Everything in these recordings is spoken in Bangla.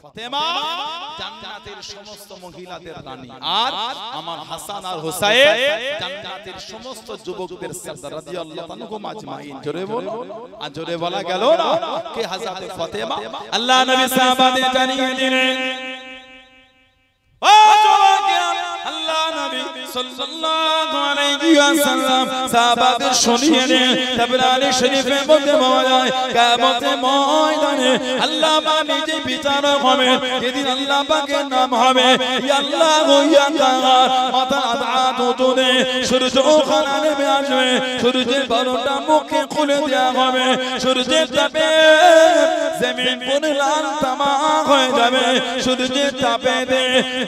ফাতেমা জান্নাতের সমস্ত মহিলাদের রানী, আর আমার হাসান আর হুসাইন জান্নাতের সমস্ত যুবকদের সরদার রাদিয়াল্লাহু আনহুম আজমাইন। জোরে বলো, আর জোরে বলা গেল না কে হযরত ফাতেমা। আল্লাহ নবী সাহাবাদের জানিয়ে দিলেন, ও যুবকেরা, আল্লাহ নবী সাল্লাল্লাহু আলাইহি ওয়াসাল্লাম সাহাবাদের শুনিয়ে দেন, তাবরানী শরীফের মধ্যে পাওয়া যায় কিয়ামতের ময়দানে আল্লাহ পাক নিজে বিচারক হবেন। যেদিন আল্লাহ পাকের নাম হবে ইয়া আল্লাহ ইয়া কাহার, মাথা আযাদ তুলে সূর্য ওখানে নেমে আসবে, সূর্যের 12টা মুখে খুলে দেওয়া হবে, সূর্যের তাপে জমিন পুরো লাল তামাক হয়ে যাবে, সূর্যের তাপে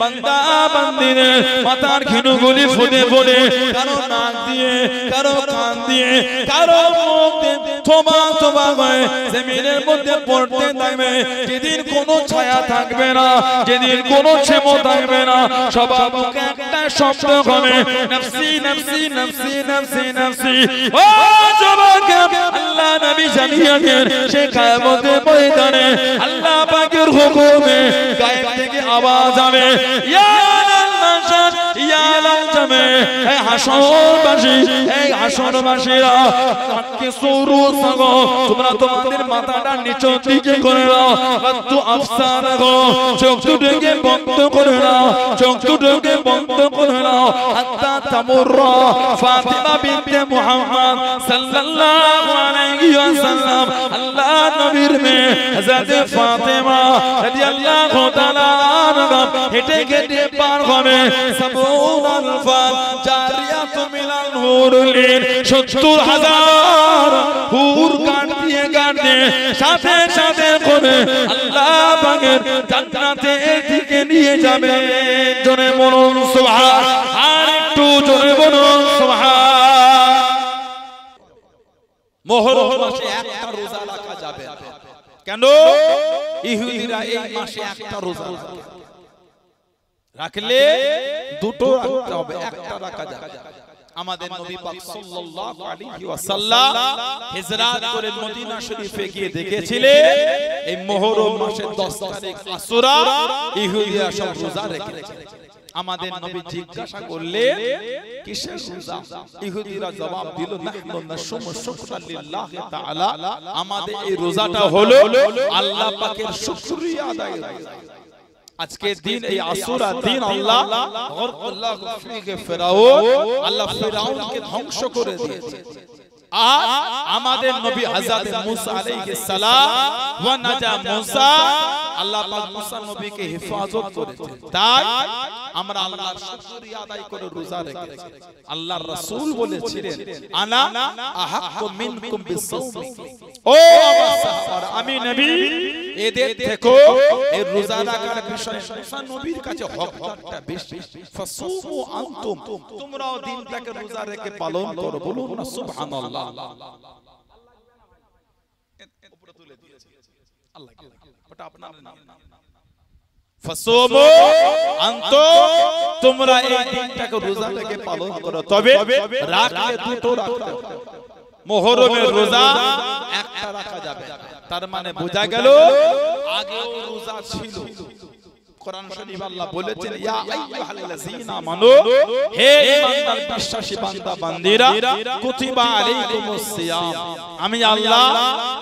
বান্দা বান্দিদের মাথার ঘিনুগুলি ফুটে পড়ে কারো নাক দিয়ে, কারো কান দিয়ে, কারো মুখ দিয়ে থোবা থোবা হয়ে জমিনের মধ্যে পড়তে থাকবে। যেদিন কোনো ছায়া থাকবে না, যেদিন কোনো ছেমো থাকবে না, সবার মুখে একটা শব্দ হবে নফসি নফসি নফসি নফসি নফসি। ও যুবক, আল্লাহ নবী জানিয়ে দেন সে কিয়ামতের ময়দানে আল্লাহ পাকের হুকুমে গায়েব থেকে আওয়াজ হবে, ইয়া মাশাদ ইয়া লাজামে, হে হাসরবাসী, হে হাসরবাসীরা কি সুরু সাগো, তোমরা তোমাদের মাথাটা নিচের দিকে করে নাও, ওয়াতু আফসারাগো, চোখ দুটোকে বন্ধ করে নাও, চোখ দুটোকে বন্ধ করে নাও, হাত্তা তামুররা ফাতিমা বিনতে মুহাম্মদ সাল্লাল্লাহু আলাইহি ওয়াসাল্লাম, আল্লাহ নবীর মেয়ে হযরত ফাতিমা রাদিয়াল্লাহু তাআলা আনহা হেঁটে হেঁটে পার হবে 70 আলফান জারিয়াতুন মিনাল হুরুলিন, 70,000 হুর গান দিয়ে সাথে সাথে করে আল্লাহ পাকের জান্নাতের দিকে নিয়ে যাবে। জোরে বলুন সুবহান, আর একটু জোরে বলুন সুবহান। মুহররম মাসে একটা রোজা রাখা যাবে, কেন? ইহুদিরা এই মাসে একটা রোজা রাখলে দুটো রাখতে হবে, একটা রাখা যাবে। আমাদের নবী পাক সাল্লাল্লাহু আলাইহি ওয়াসাল্লাম হিজরত করে মদিনা শরীফে গিয়ে দেখেছিলেন এই মুহররম মাসের 10 তারিখ আশুরা ইহুদিরা সব রোজা রেখেছে। আমাদের নবী জিজ্ঞাসা করলেন কিসের রোজা? ইহুদিরা জবাব দিল নাহনু নাসুমু শুকরান লিল্লাহি তাআলা, আমাদের এই রোজাটা হলো আল্লাহ পাকের শুকরিয়া আদায়ের রোজা। আজকে দিন এই আশুরা দিন আল্লাহ গরকাল্লাহু ফিহি ফিরাউন, আল্লাহ ফিরাউনকে ধ্বংস করে দিয়েছে। আর আমাদের নবী হযরত মুসা আলাইহিস সালাম ওয়া নাজা মুসা, আল্লাহ পাক মুসা নবীকে হেফাজত করেছে, তাই আমরা আল্লাহর শুকরিয়া আদায় করে রোজা রেখেছি। আল্লাহর রাসূল বলেছিলেন আনা আহাক্কু মিনকুম বিসাওমি, ও আমার সাহাবারা, আমি নবী এদের থেকেও এই রোজা রাখার বিষয়ে মুসা নবীর কাছে হকটা বেশি। ফাসুমু আনতুম, তোমরাও দিনটাকে রোজা রেখে পালন করো, বলুন না সুবহানাল্লাহ। উপরে তুলে দিয়েছে আল্লাহ, ওটা আপনার নাম। ফাসুমু আনতুম, তোমরা এই দিনটাকে রোজা রেখে পালন করো, তবে রাখলে দুটো রাখতে হবে। মুহররমের রোজা একটা রাখা যাবে, তার মানে বোঝা গেল আগেও রোজা ছিল। কোরআন শরীফ আল্লাহ বলেছেন ইয়া আইয়ুহাল্লাযীনা আমানু, হে ঈমানদার বিশ্বাসী বান্দা বান্দীরা, কুতিবা আলাইকুমুস সিয়াম, আমি আল্লাহ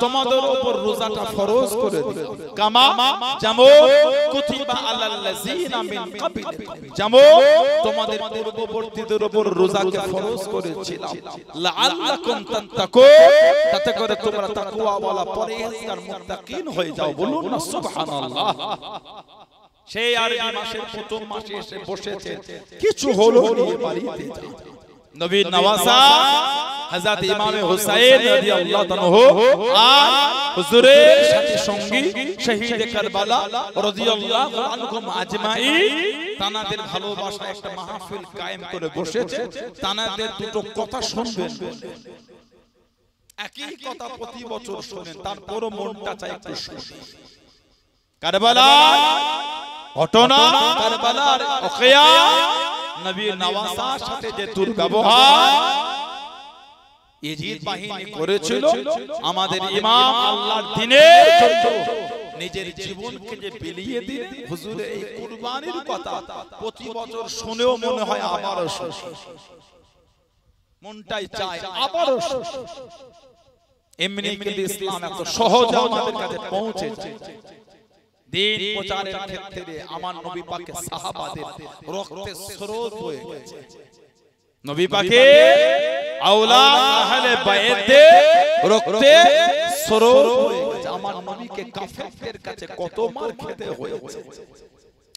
তোমাদের উপর রোজাটা ফরজ করে দিয়েছি। কামা, যেমন কুতিবা আলাল্লাযীনা মিন ক্বাবলিকুম, যেমন তোমাদের পূর্ববর্তীদের উপর রোজাকে ফরজ করেছিলাম, লাআল্লাকুম তাত্তাকুন, তাতে করে তোমরা তাকওয়াওয়ালা পরহেজগার মুত্তাকিন হয়ে যাও, বলুন না সুবহানাল্লাহ। সেই আরবি মাসের প্রথম মাসে এসে বসেছে, কিছু হলো নিয়ে বাড়িতে যাও। নবীর নওয়াসা হযরত ইমাম হুসাইন রাদিয়াল্লাহু তাআলা আর হুজুরের সাথী সঙ্গী শহীদ কারবালা রাদিয়াল্লাহু আনহুম আজমাইন, তানাদের ভালোবাসা একটা মাহফিল কায়েম করে বসেছে। তানাদের দুটো কথা শুনবেন, একই কথা প্রতি বছর শুনেন, তারপরও মনটা চাই একটু শুনি। কারবালার ঘটনা, কারবালার ওয়াকিয়া, নবীর নওয়াসার সাথে যে দুর্ব্যবহার ইজিদ বাহিনী করেছিল, আমাদের ইমাম আল্লাহর দ্বীনের জন্য নিজের জীবনকে যে বিলিয়ে দিলেন হুজুরের এই কুরবানির কথা প্রতি বছর শুনেও মনে হয় আবারও মনটাই চায় আবারও। এমনি কিন্তু ইসলাম এত সহজে আমাদের কাছে পৌঁছে যায়। দিন প্রচারের ক্ষেত্রে আমার নবী পাকের সাহাবাদের রক্তের স্রোত বয়ে গেছে। নবী পাকের আওলাদ আহলে বাইতের রক্তের স্রোত বয়ে গেছে। আমার নবীকে কাফেরদের কাছে কত মার খেতে হয়েছে।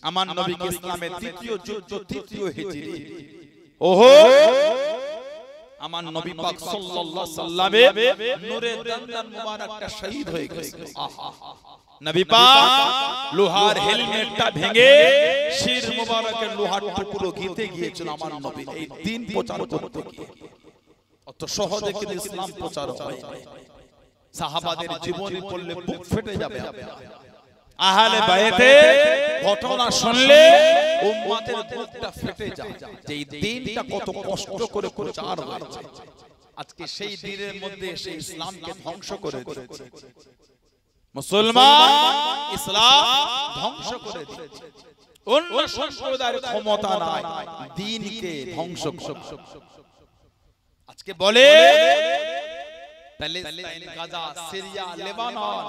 আমার নবীকে ইসলামের দ্বিতীয় যুদ্ধ তৃতীয় হিজরি ওহো আমার নবী পাক সাল্লাল্লাহু আলাইহি সাল্লামের নূরের দন্দন মুবারকটা শহীদ হয়ে গেছে। আহা নবী পাক লোহার হেলমেটটা ভেঙে শির মুবারকের লোহার টুকরো গিতে গিয়েছিল আমার নবী এই দিন প্রচার করতে গিয়ে। অত সহজে কিন্তু ইসলাম প্রচার হয়। সাহাবাদের জীবনী পড়লে বুক ফেটে যাবে। আহলে বাইতের ঘটনা শুনলে উম্মতের বুকটা ফেটে যায় যে এই দিনটা কত কষ্ট করে প্রচার হয়েছে। আজকে সেই দিনের মধ্যে সেই ইসলামকে ধ্বংস করে দিয়েছে। মুসলমান ইসলাম ধ্বংস করে দিয়েছে। অন্য সম্প্রদায়ের ক্ষমতা নাই দ্বীনকে ধ্বংস করার। আজকে বলে প্যালেস্টাইন, গাজা, সিরিয়া, লেবানন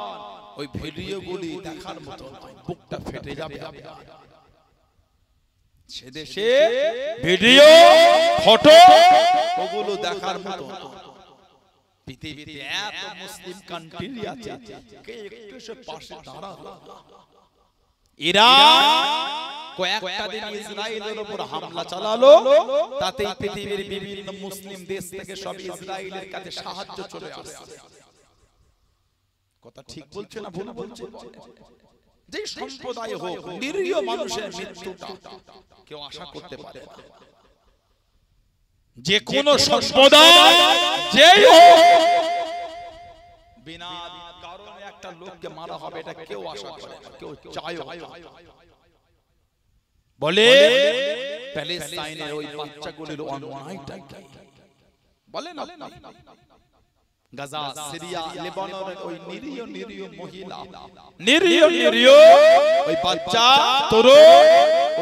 ওই ভিডিওগুলি দেখার মতো নয়, বুকটা ফেটে যাবে। সে দেশে ভিডিও ফটো ওগুলো দেখার মতো না। পৃথিবীতে এত মুসলিম কান্ট্রি আছে, কে একটু সে পাশে দাঁড়ালো? ইরান কয়েকটা দিন ইসরায়েলের উপর হামলা চালালো, তাতে পৃথিবীর বিভিন্ন মুসলিম দেশ থেকে সব ইসরায়েলের কাছে সাহায্য চলে আসে। কথা ঠিক বলছে না ভুল বলছে? যে সম্প্রদায় হোক, নিরীহ মানুষের মৃত্যুটা কেউ আশা করতে পারে না। যে কোন সম্প্রদায় যেই হোক, বিনা কারণে একটা লোককে মারা হবে এটা কেউ আশা করে না, কেউ চায়ও না। বলে প্যালেস্টাইনের ওই বাচ্চাগুলোর অন্যায়টা কি বলেন আপনি? গাজা, সিরিয়া, লেবাননের ওই নিরীহ মহিলা, নিরীহ ওই বাচ্চা তরুণ,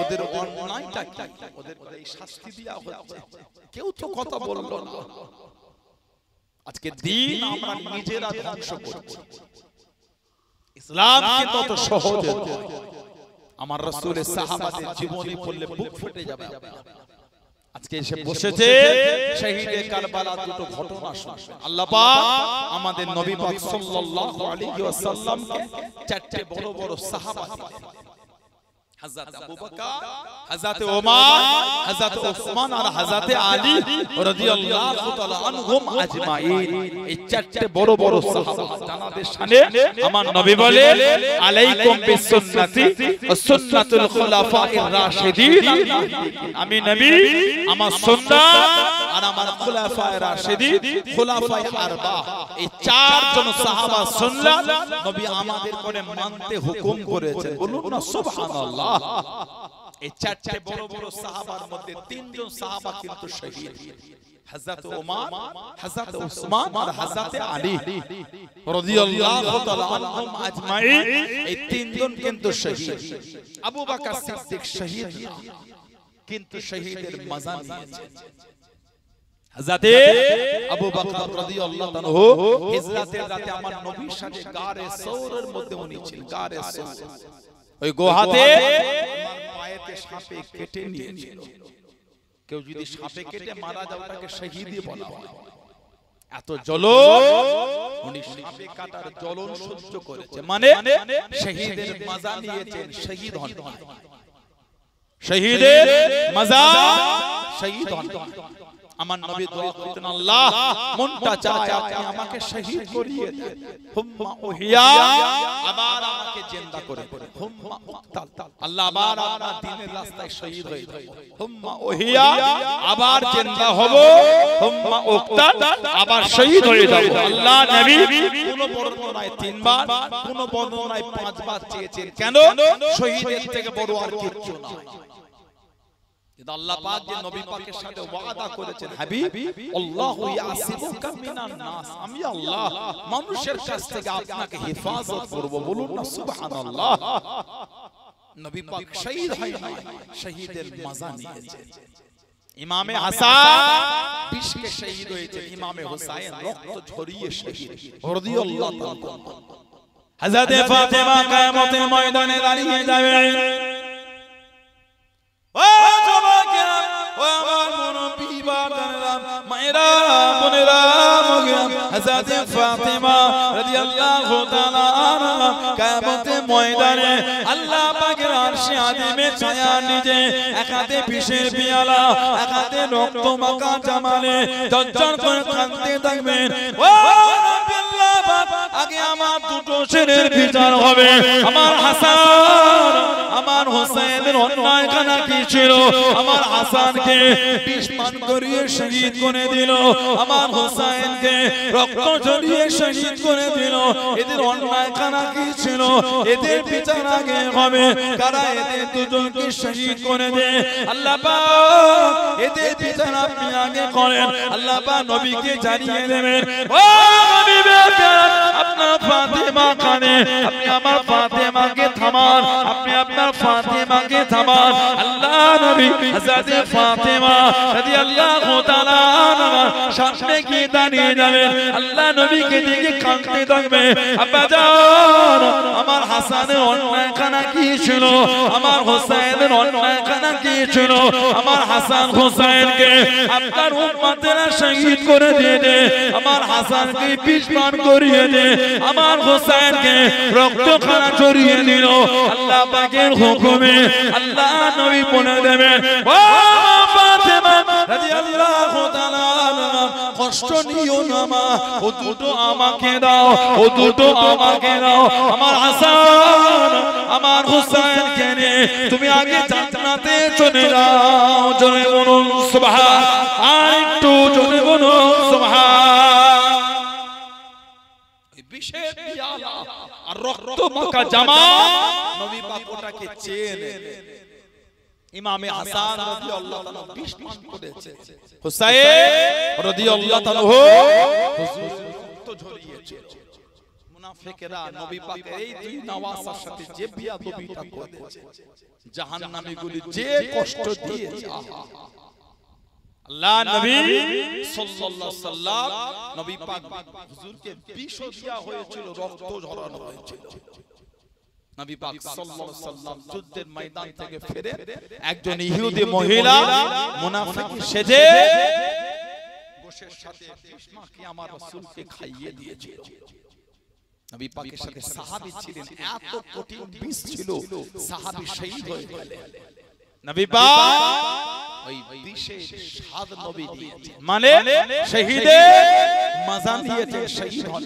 ওদের অন্যায়টা কি? ওদের এই শাস্তি দেয়া হচ্ছে, কেউ তো কথা বললো না। আজকে দিন আমরা নিজেরা ধ্বংস করছি। ইসলামকে তত সহজে আমার রাসূলের সাহাবাদের জীবনী পড়লে বুক ফেটে যাবে। আজকে এসে বসেছে শহীদে কারবালা দুটো ঘটনা শুনবে। আল্লাহ পাক আমাদের নবী পাক সাল্লাল্লাহু আলাইহি ওয়াসাল্লামকে চারটি বড় বড় সাহাবা দিলেন। হযরত আবু বকর, হযরত ওমর, হযরত ওসমান আর হযরত আলী রাদিয়াল্লাহু তাআলা আনহুম আজমাইন। এই চারটি বড় বড় সাহাবা জানাদের শানে আমার নবী বলে, আলাইকুম বিসুন্নতি ওয়া সুন্নাতুল খুলাফায়ে রাশিদিন। আমি নবী আমার সুন্নাত আর আমার খুলাফায়ে রাশিদিন, খুলাফায়ে আরবা, এই চারজন সাহাবা সুন্নাত নবী আমাদের করে মানতে হুকুম করেছেন। বলুন না সুবহানাল্লাহ। এই চারটি বড় বড় সাহাবার মধ্যে তিনজন সাহাবা কিন্তু শহীদ, হযরত ওমর, হযরত ওসমান আর হযরত আলী রাদিয়াল্লাহু তাআলা আনহুম আজমাইন। এই তিনজন কিন্তু শহীদ। আবু বকর সিদ্দিক শহীদ না, কিন্তু শহীদের মজা নিয়েছেন। হযরত আবু বকর রাদিয়াল্লাহু আনহু হিজরতের রাতে আমার নবীর সাথে গারে সৌরের মধ্যে উনি ছিলেন। গারে সৌর ওই গুহাতে পায়েতে সাপে কেটে নিয়েছিল। কেউ যদি সাপে কেটে মারা যায় তাকে শহীদই বলা হয়। এত জ্বলন, উনি সাপে কাটার জ্বলন সহ্য করেছে, মানে শহীদের মজা নিয়েছেন, শহীদ হন। শহীদের মজা, শহীদ হন। আমার নবী দোয়া করতেন, আল্লাহ মনটা চায় আপনি আমাকে শহীদ করিয়ে দেন, হুম্মা উহিয়া, আবার আমাকে জিন্দা করে দেন, হুম্মা উকতাল, আল্লাহ আবার আপনার দ্বীনের রাস্তায় শহীদ হয়ে যাব, হুম্মা উহিয়া, আবার জিন্দা হব, হুম্মা উকতাল, আবার শহীদ হয়ে যাব। আল্লাহ নবী কোন বর্ণনায় 3 বার, কোন বর্ণনায় 5 বার চেয়েছেন। কেন? শহীদের থেকে বড় আর কিছু নয়। কিন্তু আল্লাহ পাক যে নবী পাকের সাথে ওয়াদা করেছেন, হাবিব আল্লাহু ইয়াসিবুকা মিনান নাস, আমি আল্লাহ মানুষের কাছ থেকে আপনাকে হেফাজত করব। বলুন না সুবহানাল্লাহ। নবী পাক শহীদ হয় না, শহীদের মজা নিয়েছে। ইমামে হাসান বিশকে শহীদ হয়েছে, ইমামে হুসাইন রক্ত ঝরিয়ে শহীদ রাদিয়াল্লাহু তাআলা। হযরত ফাতেমা কিয়ামতের ময়দানে দাঁড়িয়ে যাবে। ও যুবকেরা, ও আমার মুরব্বি বাবারা, মায়েরা, বোনেরা, হযরত ফাতেমা রাদিয়াল্লাহু তাআলা আনহা কিয়ামতের ময়দানে আল্লাহ পাকের আরশে আযিমে ছায়া নিজে, এক হাতে বিষের পিয়ালা, এক হাতে রক্ত মাখা জামালে ঝরঝর করে কাঁদতে থাকবেন। ও রাব্বিল্লাহ, আগে আমার দুটো ছেলের বিচার হবে। আমার হাসান, আমার হোসেনের অন্যায় খানা কি ছিল? আমার হাসানকে বিষ পান করিয়ে শহীদ করে দিল, আমার হোসেনকে রক্ত ঝরিয়ে শহীদ করে দিল। এদের অন্যায় খানা কি ছিল? এদের বিচার আগে হবে। কারা এদের দুজনকে শহীদ করে দেয়, আল্লাহ পাক এদের বিচার আপনি আগে করেন। আল্লাহ পাক নবীকে জানিয়ে দেবেন, ও নবী বেকার, আপনার ফাতেমা কানে, আপনি আমার ফাতেমাকে থামান, আপনি আপনার ফাতেমাকে থামান। আল্লাহ নবী হযরত ফাতেমা রাদিয়াল্লাহু তাআলা আনহা সামনে গিয়ে দাঁড়িয়ে যাবেন। আল্লাহ নবীকে দেখে কাঁদতে থাকবে। আব্বা জান, আমার হাসানের অন্যায় খানা কি ছিল? আমার হোসেনের অন্যায় খানা কি ছিল? আমার হাসান হোসেনকে আপনার উম্মতেরা শহীদ করে দিয়ে দে, আমার হাসানকে বিষ পান করিয়ে দে, আমার হোসেনকে রক্ত খানা চড়িয়ে দিল। আল্লাহ পাকের হুকুমে আল্লাহ নবী বলে দেবেন, ও ফাতেমা রাদিয়াল্লাহু তাআলা আনহা, কষ্ট নিও না মা, ও দুটো আমাকে দাও, ও দুটো আমাকে দাও। আমার হাসান, আমার হোসেনকে নিয়ে তুমি আগে জান্নাতে চলে যাও। জোরে বলুন সুবহান, আর একটু জোরে বলুন সুবহান। বিশেষ পিয়ালা আর রক্ত মাখা জামা, নবী পাক ওটাকে চেনে। ইমামে হাসান রাদিয়াল্লাহু তাআলা বিষ পান করেছে, হুসাইন রাদিয়াল্লাহু তাআলা হুজুর রক্ত ঝরিয়েছে। মুনাফিকেরা নবী পাকের এই দুই নওয়াসার সাথে যে বিয়াদবিটা করেছে, জাহান্নামীগুলি যে কষ্ট দিয়েছে, আল্লাহ নবী সাল্লাল্লাহু আলাইহি সাল্লাম, নবী পাক হুজুরকে বিষ দেয়া হয়েছিল, রক্ত ঝরানো হয়েছিল। নবী পাক সাল্লাল্লাহু আলাইহি সাল্লাম যুদ্ধের ময়দান থেকে ফিরে একজন ইহুদি মহিলা মুনাফিক সেজে গোশের সাথে বিষ মাখিয়ে আমার রাসূলকে খাইয়ে দিয়েছিল। নবী পাকের সাথে সাহাবী ছিলেন, এত কঠিন বিষ ছিল, সাহাবী শহীদ হয়ে গেলেন। নবী পাক ওই বিষের স্বাদ নবী দিয়েছেন, মানে শহীদের মজা দিয়েছেন, শহীদ হন।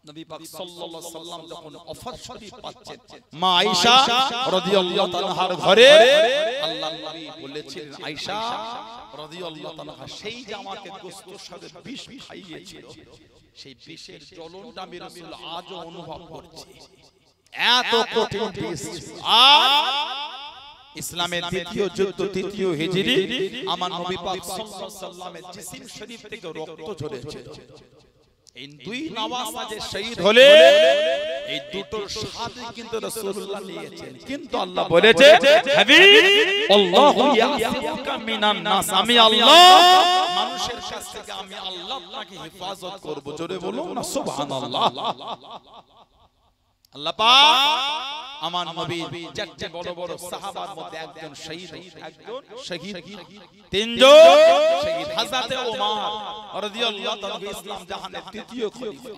নবী পাক সাল্লাল্লাহু আলাইহি সাল্লাম যখন অফার শরীফ পাচ্ছেন, মা আয়েশা রাদিয়াল্লাহু তাআলার ঘরে আল্লাহর নবী বলেছিলেন, আয়েশা রাদিয়াল্লাহু তাআলা সেই যে আমাকে গোশতের সাথে বিষ খাইয়েছিল, সেই বিষের জ্বলনটা আমি রাসূল আজও অনুভব করছি। এত কঠিন বিষ। আর ইসলামের দ্বিতীয় যুদ্ধ, তৃতীয় হিজরি, আমার নবী পাক সাল্লাল্লাহু আলাইহি সাল্লামের জিসিম শরীফ থেকে রক্ত ঝরেছে। এই দুই নওয়াসা যে শহীদ হলে, এই দুটোর সাথে কিন্তু রাসূলুল্লাহ নিয়েছেন। কিন্তু আল্লাহ বলেছে, হাবিব আল্লাহু ইয়াসিবুকা মিনান নাস, আমি আল্লাহ মানুষের কাছ থেকে আমি আল্লাহ আপনাকে হেফাজত করব। জোরে বলুন না সুবহানাল্লাহ। আল্লাহ পাক আমার নবী চারটি বড় বড় সাহাবার মধ্যে একজন শহীদ, একজন শহীদ, তিনজন শহীদ। হযরত ওমর রাদিয়াল্লাহু তাআলা ইসলাম জাহানের তৃতীয় খলিফা,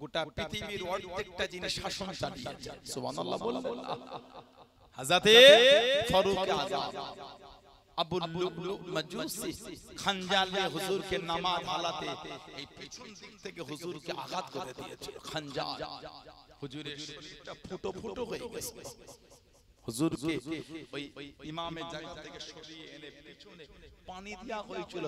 গোটা পৃথিবীর অর্ধেকটা যিনি শাসন চালিয়েছেন, সুবহানাল্লাহ বলুন। হযরত ফারুক আযম আবুল লুলু মাজুসি খঞ্জার দিয়ে হুজুরকে নামাজ হালাতে এই পিছন দিক থেকে হুজুরকে আঘাত করে দিয়েছিল খঞ্জার। হুজুরের শরীরটা ফুটো ফুটো হয়ে গেছে। হুজুরকে ওই ইমামের জায়গা থেকে সরিয়ে এনে পিছনে পানি দেয়া হয়েছিল।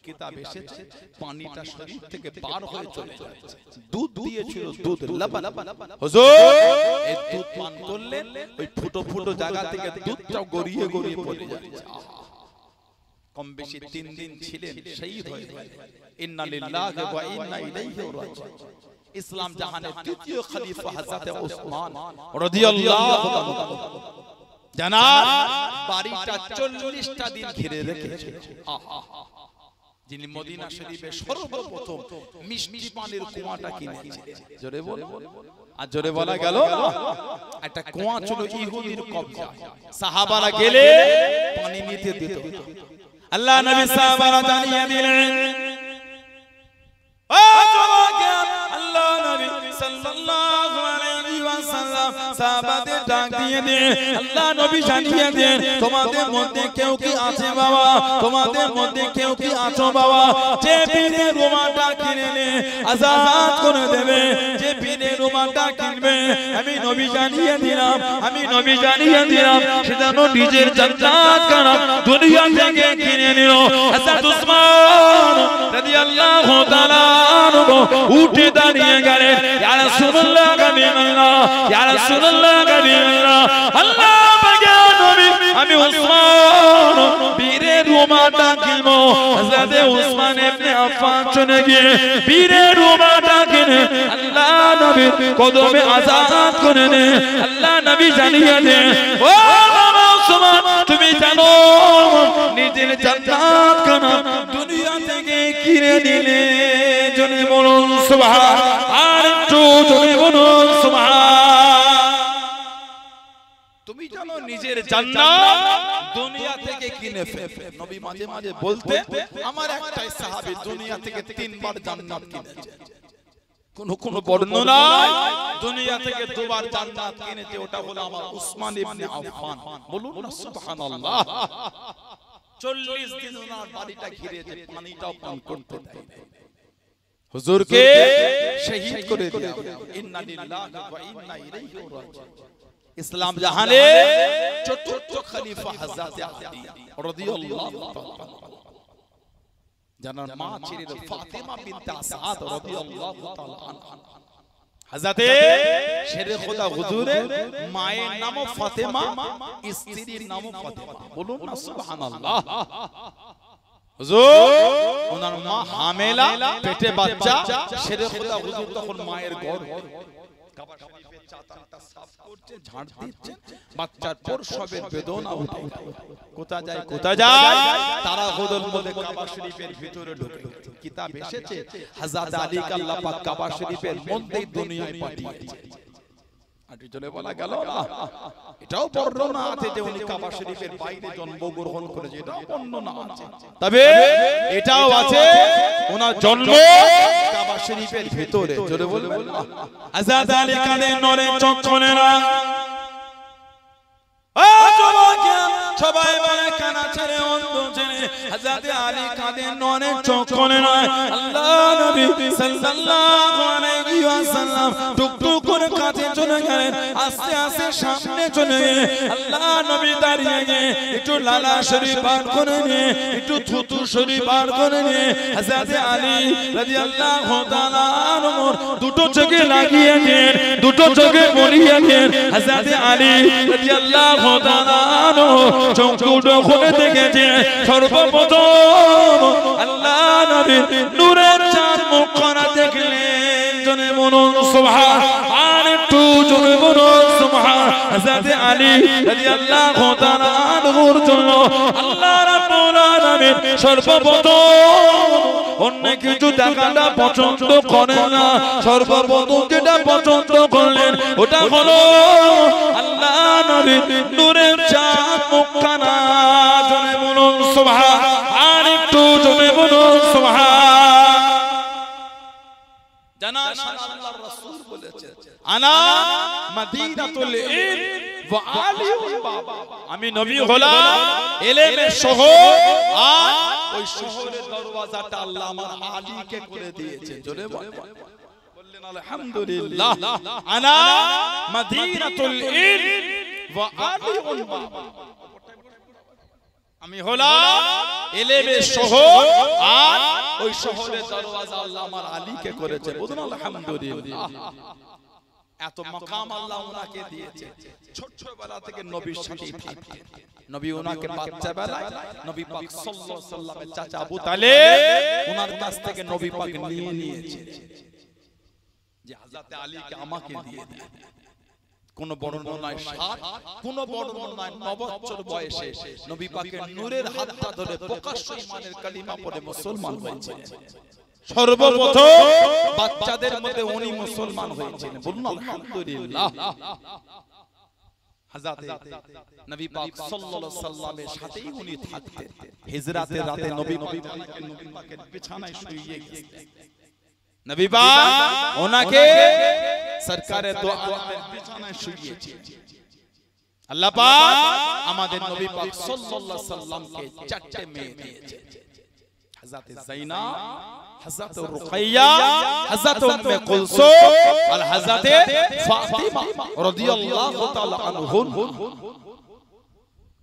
কিতাব এসেছে পানিটা শরীর থেকে বার হয়ে চলে যাচ্ছে। দুধ দিয়েছিল, দুধ লবণ। হুজুর এই দুধ পান করলেন, ওই ফুটো ফুটো জায়গা থেকে দুধটা গড়িয়ে গড়িয়ে পড়ে যাচ্ছে। কম বেশি 3 দিন ছিলেন, শহীদ হয়ে গেলেন। ইন্না লিল্লাহি ওয়া ইন্না ইলাইহি রাজিউন। ইসলাম জাহানের তৃতীয় খলিফা হযরত ওসমান রাদিয়াল্লাহু তাআলা জানার বাড়িটা 40টা দিন ঘিরে রেখেছে। যিনি মদিনা শরীফে সর্বপ্রথম মিষ্টি পানির কুয়াটা কিনেছেন, জোরে বল। আর জোরে বলা গেল একটা কুয়া ছিল ইহুদির কবজা, সাহাবারা গেলে পানি নিতে দিত। আল্লাহ নবী সাহাবারা জানিয়ে দিলেন, ও যুবকেরা, আল্লাহ নবী সাল্লাল্লাহু আলাইহি ওয়াসাল্লাম সাহাবাদের ডাক দিয়ে দেন, আল্লাহ নবী জানিয়ে দেন, তোমাদের মধ্যে কেউ কি আছে বাবা, তোমাদের মধ্যে কেউ কি আছো বাবা, যে পীরের রুমালটা কিনে নে আজাদ করে দেবে, যে পীরের রুমালটা কিনবে আমি নবী জানিয়ে দিলাম, আমি নবী জানিয়ে দিলাম সেটা নিজের জান্নাত কানা দুনিয়া থেকে কিনে নিল। হযরত উসমান রাদিয়াল্লাহু তাআলা উঠে দাঁড়িয়ে গেলেন, ইয়া রাসূলুল্লাহ গানিমাল্লাহ, ইয়া রাসূলুল্লাহ গানিমাল্লাহ, আল্লাহ পাকের নবী আমি উসমান বীরের রুমালটা কিনবো। হযরত উসমান ইবনে আফফান চলে গিয়ে বীরের রুমালটা কিনে আল্লাহ নবীর কদমে আজাদ করে নে। আল্লাহ নবী জানিয়ে দেন, ও বাবা উসমান, তুমি জানো নিজের জান্নাত কানা দুনিয়া থেকে কিনে নিলে। জনে বলুন সুবহান, আর একটু জনে বলুন সুবহান। তুমি জানো নিজের জান্নাত দুনিয়া থেকে কিনে ফেলে। নবী মাঝে মাঝে বলতে, আমার একটাই সাহাবী দুনিয়া থেকে 3 বার জান্নাত কিনেছে। কোন বর্ণনায় দুনিয়া থেকে 2 বার জান্নাত কিনেছে, ওটা হলো আমার উসমান ইবনে আফফান। বলুন না সুবহানাল্লাহ। 40 দিন ওনার বাড়িটা ঘিরেছে, পানিটাও পান করতে দেয় না। হুজুরকে শহীদ করে দিলেন। ইন্না লিল্লাহি ওয়া ইন্না ইলাইহি রাজিউন। ইসলাম জাহানে চতুর্থ খলিফা হযরত আলী রাদিয়াল্লাহু তাআলা জানার মা ছিলেন ফাতেমা বিনতে আসাদ রাদিয়াল্লাহু তাআলা আনহা। হযরত শেরে খোদা হুজুরের মায়ের নাম ফাতেমা, স্ত্রীর নাম ফাতেমা। বলুন না সুবহানাল্লাহ। হুজুর ওনার মা হামেলা, পেটে বাচ্চা। শেরে খোদা হুজুর তখন মায়ের গর্ভ, কাবা শরীফের চাদরটা সাফ করছে, ঝাড় দিচ্ছে, বাচ্চার প্রসবের বেদনা উঠে। কোথায় যায় কোথায় যায়, তারা হুদুর মধ্যে কাবা শরীফের ভিতরে ঢুকে। কিতাব এসেছে হযরত আলীকে আল্লাহ পাক কাবা শরীফের মধ্যেই দুনিয়ায় পাঠিয়েছে। আটি চলে বলা গেল না, এটাও বর্ণনা আছে যে উনি কাবা শরীফের বাইরে জন্মগ্রহণ করেছে, এটাও বর্ণনা আছে। তবে এটাও আছে ওনার জন্ম কাবা শরীফের ভিতরে। জোরে বলবেন না। হযরত আলী কাঁধে নড়ে, চোখ খোলে না। ও যুবকেরা, সবাই বলে কানা ছেড়ে অন্ধ ছেড়ে। হযরত আলী কাঁধে নড়ে, চোখ খোলে না। আল্লাহ নবী সাল্লাল্লাহু আলাইহি ওয়াসাল্লাম টুকটুক করে কাছে চলে গেলেন, আস্তে আস্তে সামনে চলে গেলেন। আল্লাহ নবী দাঁড়িয়ে গিয়ে একটু লালা শরীফ বার করে নিয়ে, একটু থুতু শরীফ বার করে নিয়ে হযরত আলী রাদিয়াল্লাহু তাআলা আনহু দুটো চোখে লাগিয়ে দেন, দুটো চোখে বলিয়ে দেন। হযরত আলী রাদিয়াল্লাহু তাআলা আনহু চোখ দুটো খুলে দেখেছে, সর্বপ্রথম আল্লাহ নবীর নূরের চাঁদ মুখখানা দেখলেন। জনে বলুন সুবহান, আর একটু জনে বলুন সুবহান। হযরত আলী রাদিয়াল্লাহু তাআলা আনহুর জন্য আল্লাহ রাব্বুল আলামিন সর্বপ্রথম অন্য কিছু দেখাটা পছন্দ করেন না, সর্বপ্রথম যেটা পছন্দ করলেন ওটা হলো আল্লাহ নবীর নূরের চাঁদ মুখখানা। জনে বলুন সুবহান, আর একটু জনে বলুন সুবহান। জানা আল্লাহর রাসূল বলেছেন, আনা মদিনাতুল ইলম ওয়া আলিউল বাবা। আমি নবী হলাম ইলমের শহর, আর ওই শহরের দরওয়াজাটা আল্লাহ আমার আলীকে করে দিয়েছে। জোরে বললেন আলহামদুলিল্লাহ। আনা মদিনাতুল ইলম ওয়া আলিউল বাবা। আমি হলাম ইলমের শহর, আর ওই শহরের দরওয়াজা আল্লাহ আমার আলীকে করেছে। বলুন আলহামদুলিল্লাহ। এত মাকাম আল্লাহ ওনাকে দিয়েছে। ছোটবেলা থেকে নবীর সাথেই থাকতেন। নবী ওনাকে বাচ্চা বেলায় নবী পাক সাল্লাল্লাহু আলাইহি ওয়াসাল্লামের চাচা আবু তালেব ওনার কাছ থেকে নবী পাক নিয়ে নিয়েছে যে হযরত আলীকে আমাকে দিয়ে দিন। কোন বর্ণনায় 7, কোন বর্ণনায় 9 বছর বয়সে নবী পাকের নূরের হাতটা ধরে প্রকাশ্য ঈমানের কালিমা পড়ে মুসলমান হয়েছিলেন। সর্বপ্রথম বাচ্চাদের মধ্যে উনি মুসলমান হয়েছিলেন। বলুন আলহামদুলিল্লাহ। হযরত নবী পাক সাল্লাল্লাহু আলাইহি ওয়াসাল্লামের সাথেই উনি থাকতেন। হিজরাতের রাতে নবী পাকের বিছানায় শুয়ে গেছেন। নবী পাক ওনাকে সরকারে দো আলমের বিছানায় শুইয়েছে। আল্লাহ পাক আমাদের নবী পাক সাল্লাল্লাহু আলাইহি ওয়াসাল্লামকে 4টে মেয়ে দিয়েছে। হযরত যায়নাব, হযরত রুকাইয়া, হযরত উম্মে কুলসুম আর হযরত ফাতিমা রাদিয়াল্লাহু তাআলা আনহুম।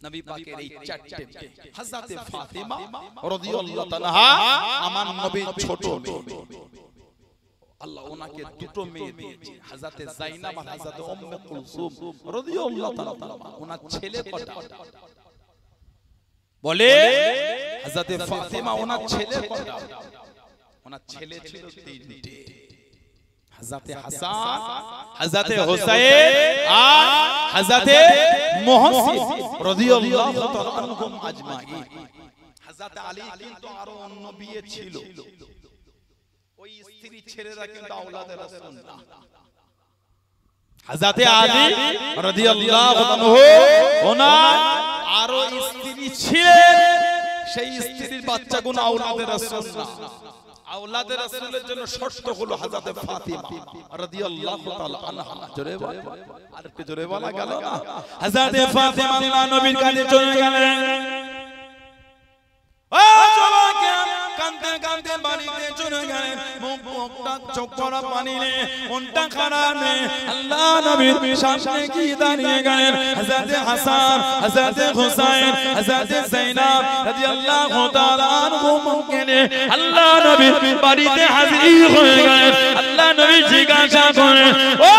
নবী পাকের এই 4টে মেয়ে, হযরত ফাতিমা রাদিয়াল্লাহু তাআলা আমার নবীর ছোট মেয়ে। আল্লাহ ওনাকে দুটো মেয়ে দিয়েছে, হযরত যায়নাব আর হযরত উম্মে কুলসুম রাদিয়াল্লাহু তাআলা। ওনার ছেলে কটা বলে? হযরত ফাতিমা ওনার ছেলে কটা? ওনার ছেলে ছিল 3টে, হযরত হাসান, হযরত হুসাইন আর হযরত মুহসিন রাদিয়াল্লাহু তাআলা আনহুম আজমাইন। হযরত আলী কিন্তু আরো অন্য বিয়ে ছিল। ওই স্ত্রী ছেলেরা কিন্তু আওলাদে রাসূল না। হযরত আলী রাদিয়াল্লাহু আনহু ওনার আরো স্ত্রী ছিলেন, সেই স্ত্রীর বাচ্চাগুলো আওলাদে রাসূল না। আওলাদে রাসূলের জন্য শর্ত হলো হযরত ফাতিমা রাদিয়াল্লাহু তাআলা আনহা। জোরে বলে, আর একটু জোরে বলা গেল না? হযরত ফাতিমা আল্লাহ নবীর কাছে চলে গেলেন। ও জবাকে কাঁদতে কাঁদতে বাড়িতে চলে গেলেন। মুখটা চোখ করা পানি নে, মনটা খারাপ নে। আল্লাহ নবীর সামনে কি দাঁড়িয়ে গেলেন হযরত হাসান, হযরত হুসাইন, হযরত যায়নাব রাদিয়াল্লাহু তাআলা আনহুমকে নিয়ে আল্লাহ নবী বাড়িতে হাজির হয়ে গেলেন। আল্লাহ নবী জিজ্ঞাসা করেন, ও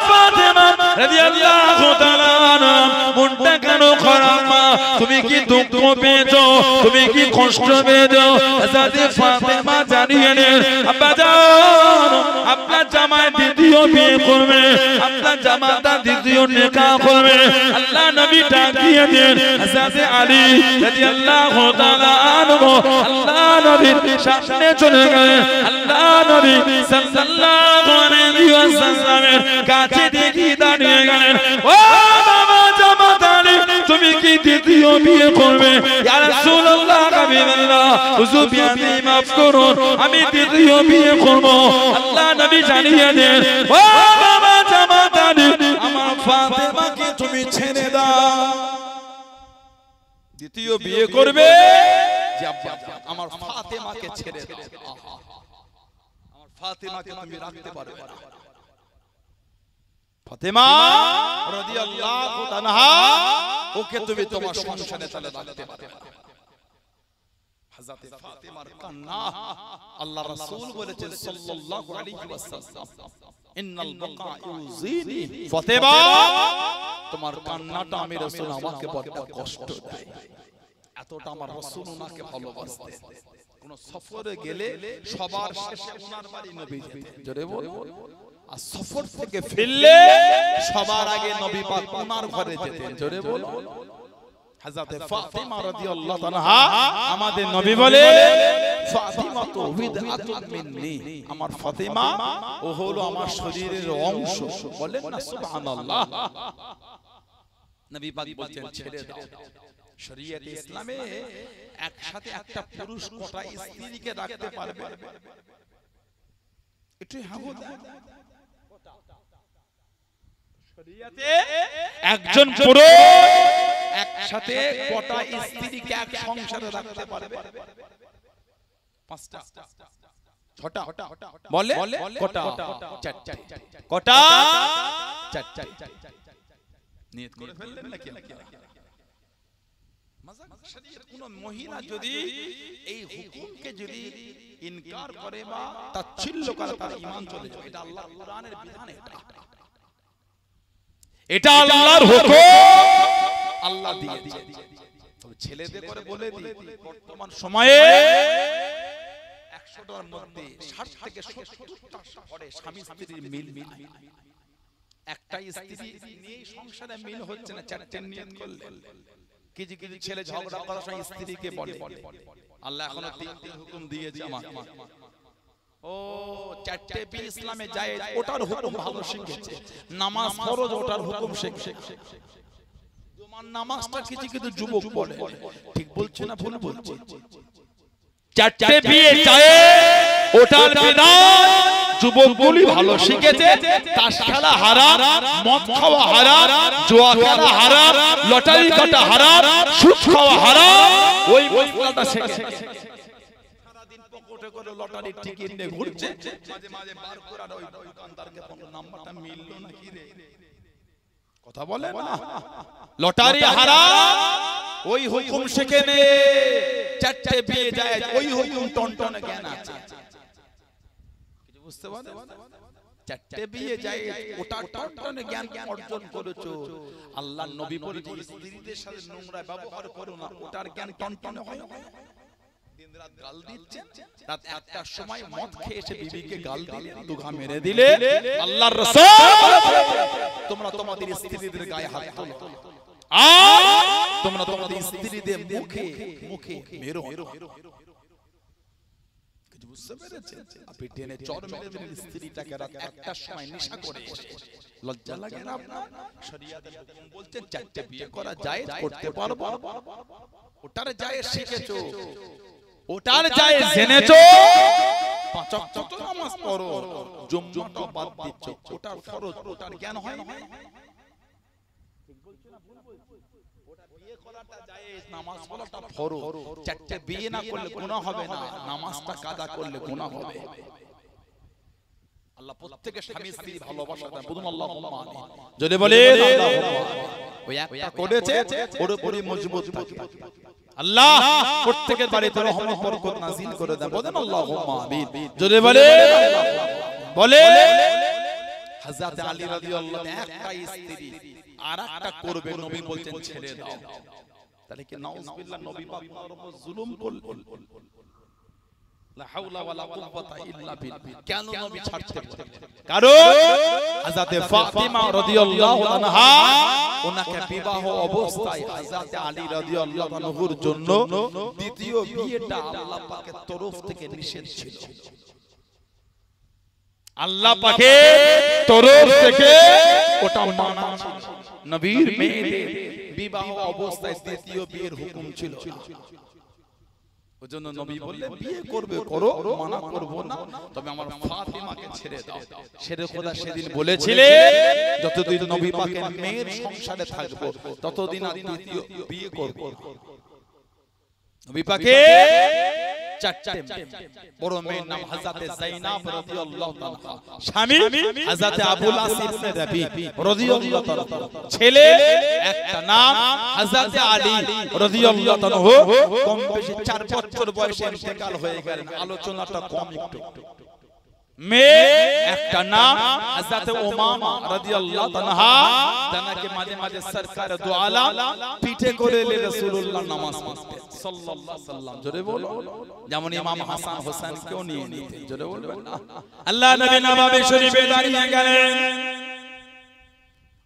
ফাতিমা রাদিয়াল্লাহু তাআলা আনহা, মনটা কেন খারাপ মা? তুমি কি দুঃখ পেয়েছো? তুমি কি কষ্ট পেয়েছো? হযরত ফাতিমা জানিয়ে নেন, আব্বা জান আপনার জামাই দ্বিতীয় বিয়ে করবে, আপনার জামাতা দ্বিতীয় নিকাহ করবে। আল্লাহ নবী ডাক দিয়ে দেন হযরত আলী রাদিয়াল্লাহু তাআলা আনহু আল্লাহ নবীর সামনে চলে গেলেন। আল্লাহ নবী সাল্লাল্লাহু আলাইহি ওয়াসাল্লামের কাছে দেখি দাঁড়িয়ে গেলেন, ও বাবা জামাত আলী তুমি কি দ্বিতীয় বিয়ে করবে? ইয়া রাসূলুল্লাহ হাবিবাল্লাহ হুজুর বিয়াদি মাফ করুন, আমি দ্বিতীয় বিয়ে করব। আল্লাহ নবী জানিয়ে দেন, ও বাবা জামাত আলী আমার ফাতেমাকে তুমি ছেড়ে দাও। দ্বিতীয় বিয়ে করবে যে আব্বা আমার ফাতেমাকে ছেড়ে দাও। আমার ফাতেমাকে তুমি রাখতে পারবে না। ফাতেমা রাদিয়াল্লাহু তাআলা ওকে তুমি তোমার সংসারে তালে রাখতে পারবে না। হযরত ফাতেমার কান্না আল্লাহ রাসূল বলেছেন সাল্লাল্লাহু আলাইহি ওয়াসাল্লাম, ইন্নাল বুকা ইউজিনি। ফাতেমা তোমার কান্নাটা আমি রাসূল আমাকে বড় কষ্ট দেয়। এতটা আমার রাসূল ওনাকে ভালোবাসতেন। কোন সফরে গেলে সবার শেষে ওনার বাড়ি নবী যেতেন। জোরে বলো। আর সফর থেকে ফিরলে সবার আগে নবী পাক ওনার ঘরে যেতেন। জোরে বলো। হযরত ফাতিমা রাদিয়াল্লাহু তাআলা আমাদের নবী বলে, ফাতিমা তো বিদআতুন মিন্নি, আমার ফাতিমা ও হলো আমার শরীরের অংশ। বলেন না সুবহানাল্লাহ। নবী পাক বলেন ছেড়ে দাও। শরীয়ত ইসলামে একসাথে একটা পুরুষ কটা স্ত্রীকে রাখতে পারবে? একটু হাগো দাও। শরীয়তে একজন পুরুষ একসাথে কটা স্ত্রীকে এক সংসারে রাখতে পারবে? 5টা 6টা বলে কটা? 4টে। কটা? 4টে। নিয়ত করে ফেললেন নাকি? শরীয়ত কোন মহিলা যদি এই হুকুমকে যদি ইনকার করে বা তাচ্ছিল্য করে তার ঈমান চলে যাবে। এটা আল্লাহর কোরআনের বিধান। এটা এটা আল্লাহর হুকুম, আল্লাহ দিয়েছে। তবে ছেলেদের করে বলে দিই, বর্তমান সময়ে 100টার মধ্যে 60 থেকে 70টা ঘরে স্বামী স্ত্রীর মিল নাই। একটা স্ত্রী নিয়ে সংসারে মিল হচ্ছে না, চারটে নিয়ত করলে কিছু কিছু ছেলে ঝগড়া করার সময় স্ত্রীকে বলে, আল্লাহ এখনো 3 হুকুম দিয়েছে আমাকে। ও চারটে বি ইসলামে যায়, ওটার হুকুম ভালো শিখেছে। নামাজ ফরজ, ওটার হুকুম শিখে। তোমার নামাজটা কিছু কিছু যুবক পড়ে, ঠিক বলছে না ভুল বলছে? চারটে বিয়ে যায়, ওটার বিধান যুবকগুলি ভালো শিখেছে। তাস খেলা হারাম, মদ খাওয়া হারাম, জুয়া খেলা হারাম, লটারি কাটা হারাম, সুদ খাওয়া হারাম, ওই মশলাটা শিখেছে। সারাদিন পকেটে করে লটারি টিকিট নিয়ে ঘুরছে, মাঝে মাঝে বার করে আর ওই দোকানদারকে ফোন নাম্বারটা মিললো না কি রে, কথা বলে না। লটারি হারাম, ওই হুকুম শিখে নে। চারটে বিয়ে যায়, ওই হুকুম টনটনে জ্ঞান আছে, কিছু বুঝতে পারো? চারটে বিয়ে যায়, ওটা টনটনে জ্ঞান অর্জন করেছো। আল্লাহর নবী বলেছে স্ত্রীদের সাথে নোংরা ব্যবহার করো না, ওটার জ্ঞান টনটনে হয়। দিন রাত গাল দিচ্ছেন, রাত 1টার সময় মদ খেয়ে এসে বিবিকে গাল দিলে, দুঘা মেরে দিলে, আল্লাহর রাসূল তোমরা তোমাদের স্ত্রীদের গায়ে হাত তোলো, আর তোমরা তোমাদের স্ত্রীদের মুখে মুখে মেরো। কিছু বুঝতে পেরেছেন? আপনি টেনে চড় মেরে দিলেন স্ত্রীটাকে রাত 1টার সময় নেশা করে এসে, লজ্জা লাগে না আপনার? শরীয়তের হুকুম বলছে চারটে বিয়ে করা যায়, করতে পারবো, ওটার যায় শিখেছো, ওটার যায় জেনেছো, 5 ওয়াক্ত নামাজ পড়ো, জুমজুমটা বাদ দিচ্ছ, ওটার ফরজ, ওটার জ্ঞান হয় না। ঠিক বলছি না ভুল বলছি? ওটা বিয়ে করাটা জায়েজ, নামাজ পড়াটা ফরজ। চারটে বিয়ে না করলে গুনাহ হবে না, নামাজটা কাজা করলে গুনাহ হবে। আল্লাহ প্রত্যেককে স্বামী স্ত্রী ভালোবাসা দেন, বলুন আল্লাহুম্মা আমিন। যদি বলেন আল্লাহুম্মা আমিন। ওই একটা করেছে, ওর উপরই মজবুত থাকে। আল্লাহ প্রত্যেকের বাড়িতে রহমত বরকত নাযিল করে দেন, বলেন আল্লাহুম্মা আমিন। যদি বলে হযরত আলী রাদিয়াল্লাহু আনহু একটা স্ত্রী আরেকটা করবে, নবী বলছেন ছেড়ে দাও। তাহলে কি নাউযুবিল্লাহ নবী পাক আপনার উপর জুলুম করলেন? লা হাওলা ওয়ালা কুওয়াতা ইল্লা বিল্লাহ। কেন নবী ছাড়তে বলেন? কারণ হযরত ফাতিমা রাদিয়াল্লাহু আনহা ওনাকে বিবাহ অবস্থায় হযরত আলী রাদিয়াল্লাহু আনহুর জন্য দ্বিতীয় বিয়েটা আল্লাহ পাকের তরফ থেকে নিষেধ ছিল। আল্লাহ পাকের তরফ থেকে ওটা মানা ছিল। নবীর মেয়েদের বিবাহ অবস্থায় দ্বিতীয় বিয়ের হুকুম ছিল। ওজন্য নবী বললেন বিয়ে করবে করো, মানা করব না, তবে আমার ফাতিমাকে ছেড়ে দাও। শেরে খোদা সেদিন বলেছিলেন যতদিন নবী পাকের মেয়ের সংসারে থাকবো ততদিন আর দ্বিতীয় বিয়ে করব। নবী পাকে চারটে বড় মেয়ের নাম হযরত যায়েনব রাদিয়াল্লাহু তাআলা, স্বামী হযরত আবুল আস ইবনে রাবি রাদিয়াল্লাহু তাআলা, ছেলে একটা নাম হযরত আলী রাদিয়াল্লাহু তাআলা। কম বেশি 4 বছর বয়সে ইন্তেকাল হয়ে গেলেন, আলোচনাটা কম একটু। মেয়ে একটা নাম হযরত উমামা রাদিয়াল্লাহু তাআলা, জানাকে মাঝে মাঝে সরকার দু আলম পিঠে করে লে রাসূলুল্লাহ নামাজ পড়তেন সাল্লাল্লাহু আলাইহি ওয়াসাল্লাম। জোরে বলো, যেমন ইমাম হাসান হোসেন কেউ নিয়ে নিতেন। জোরে বলবেন না? আল্লাহ নবী নববী শরীফে দাঁড়িয়ে গেলেন,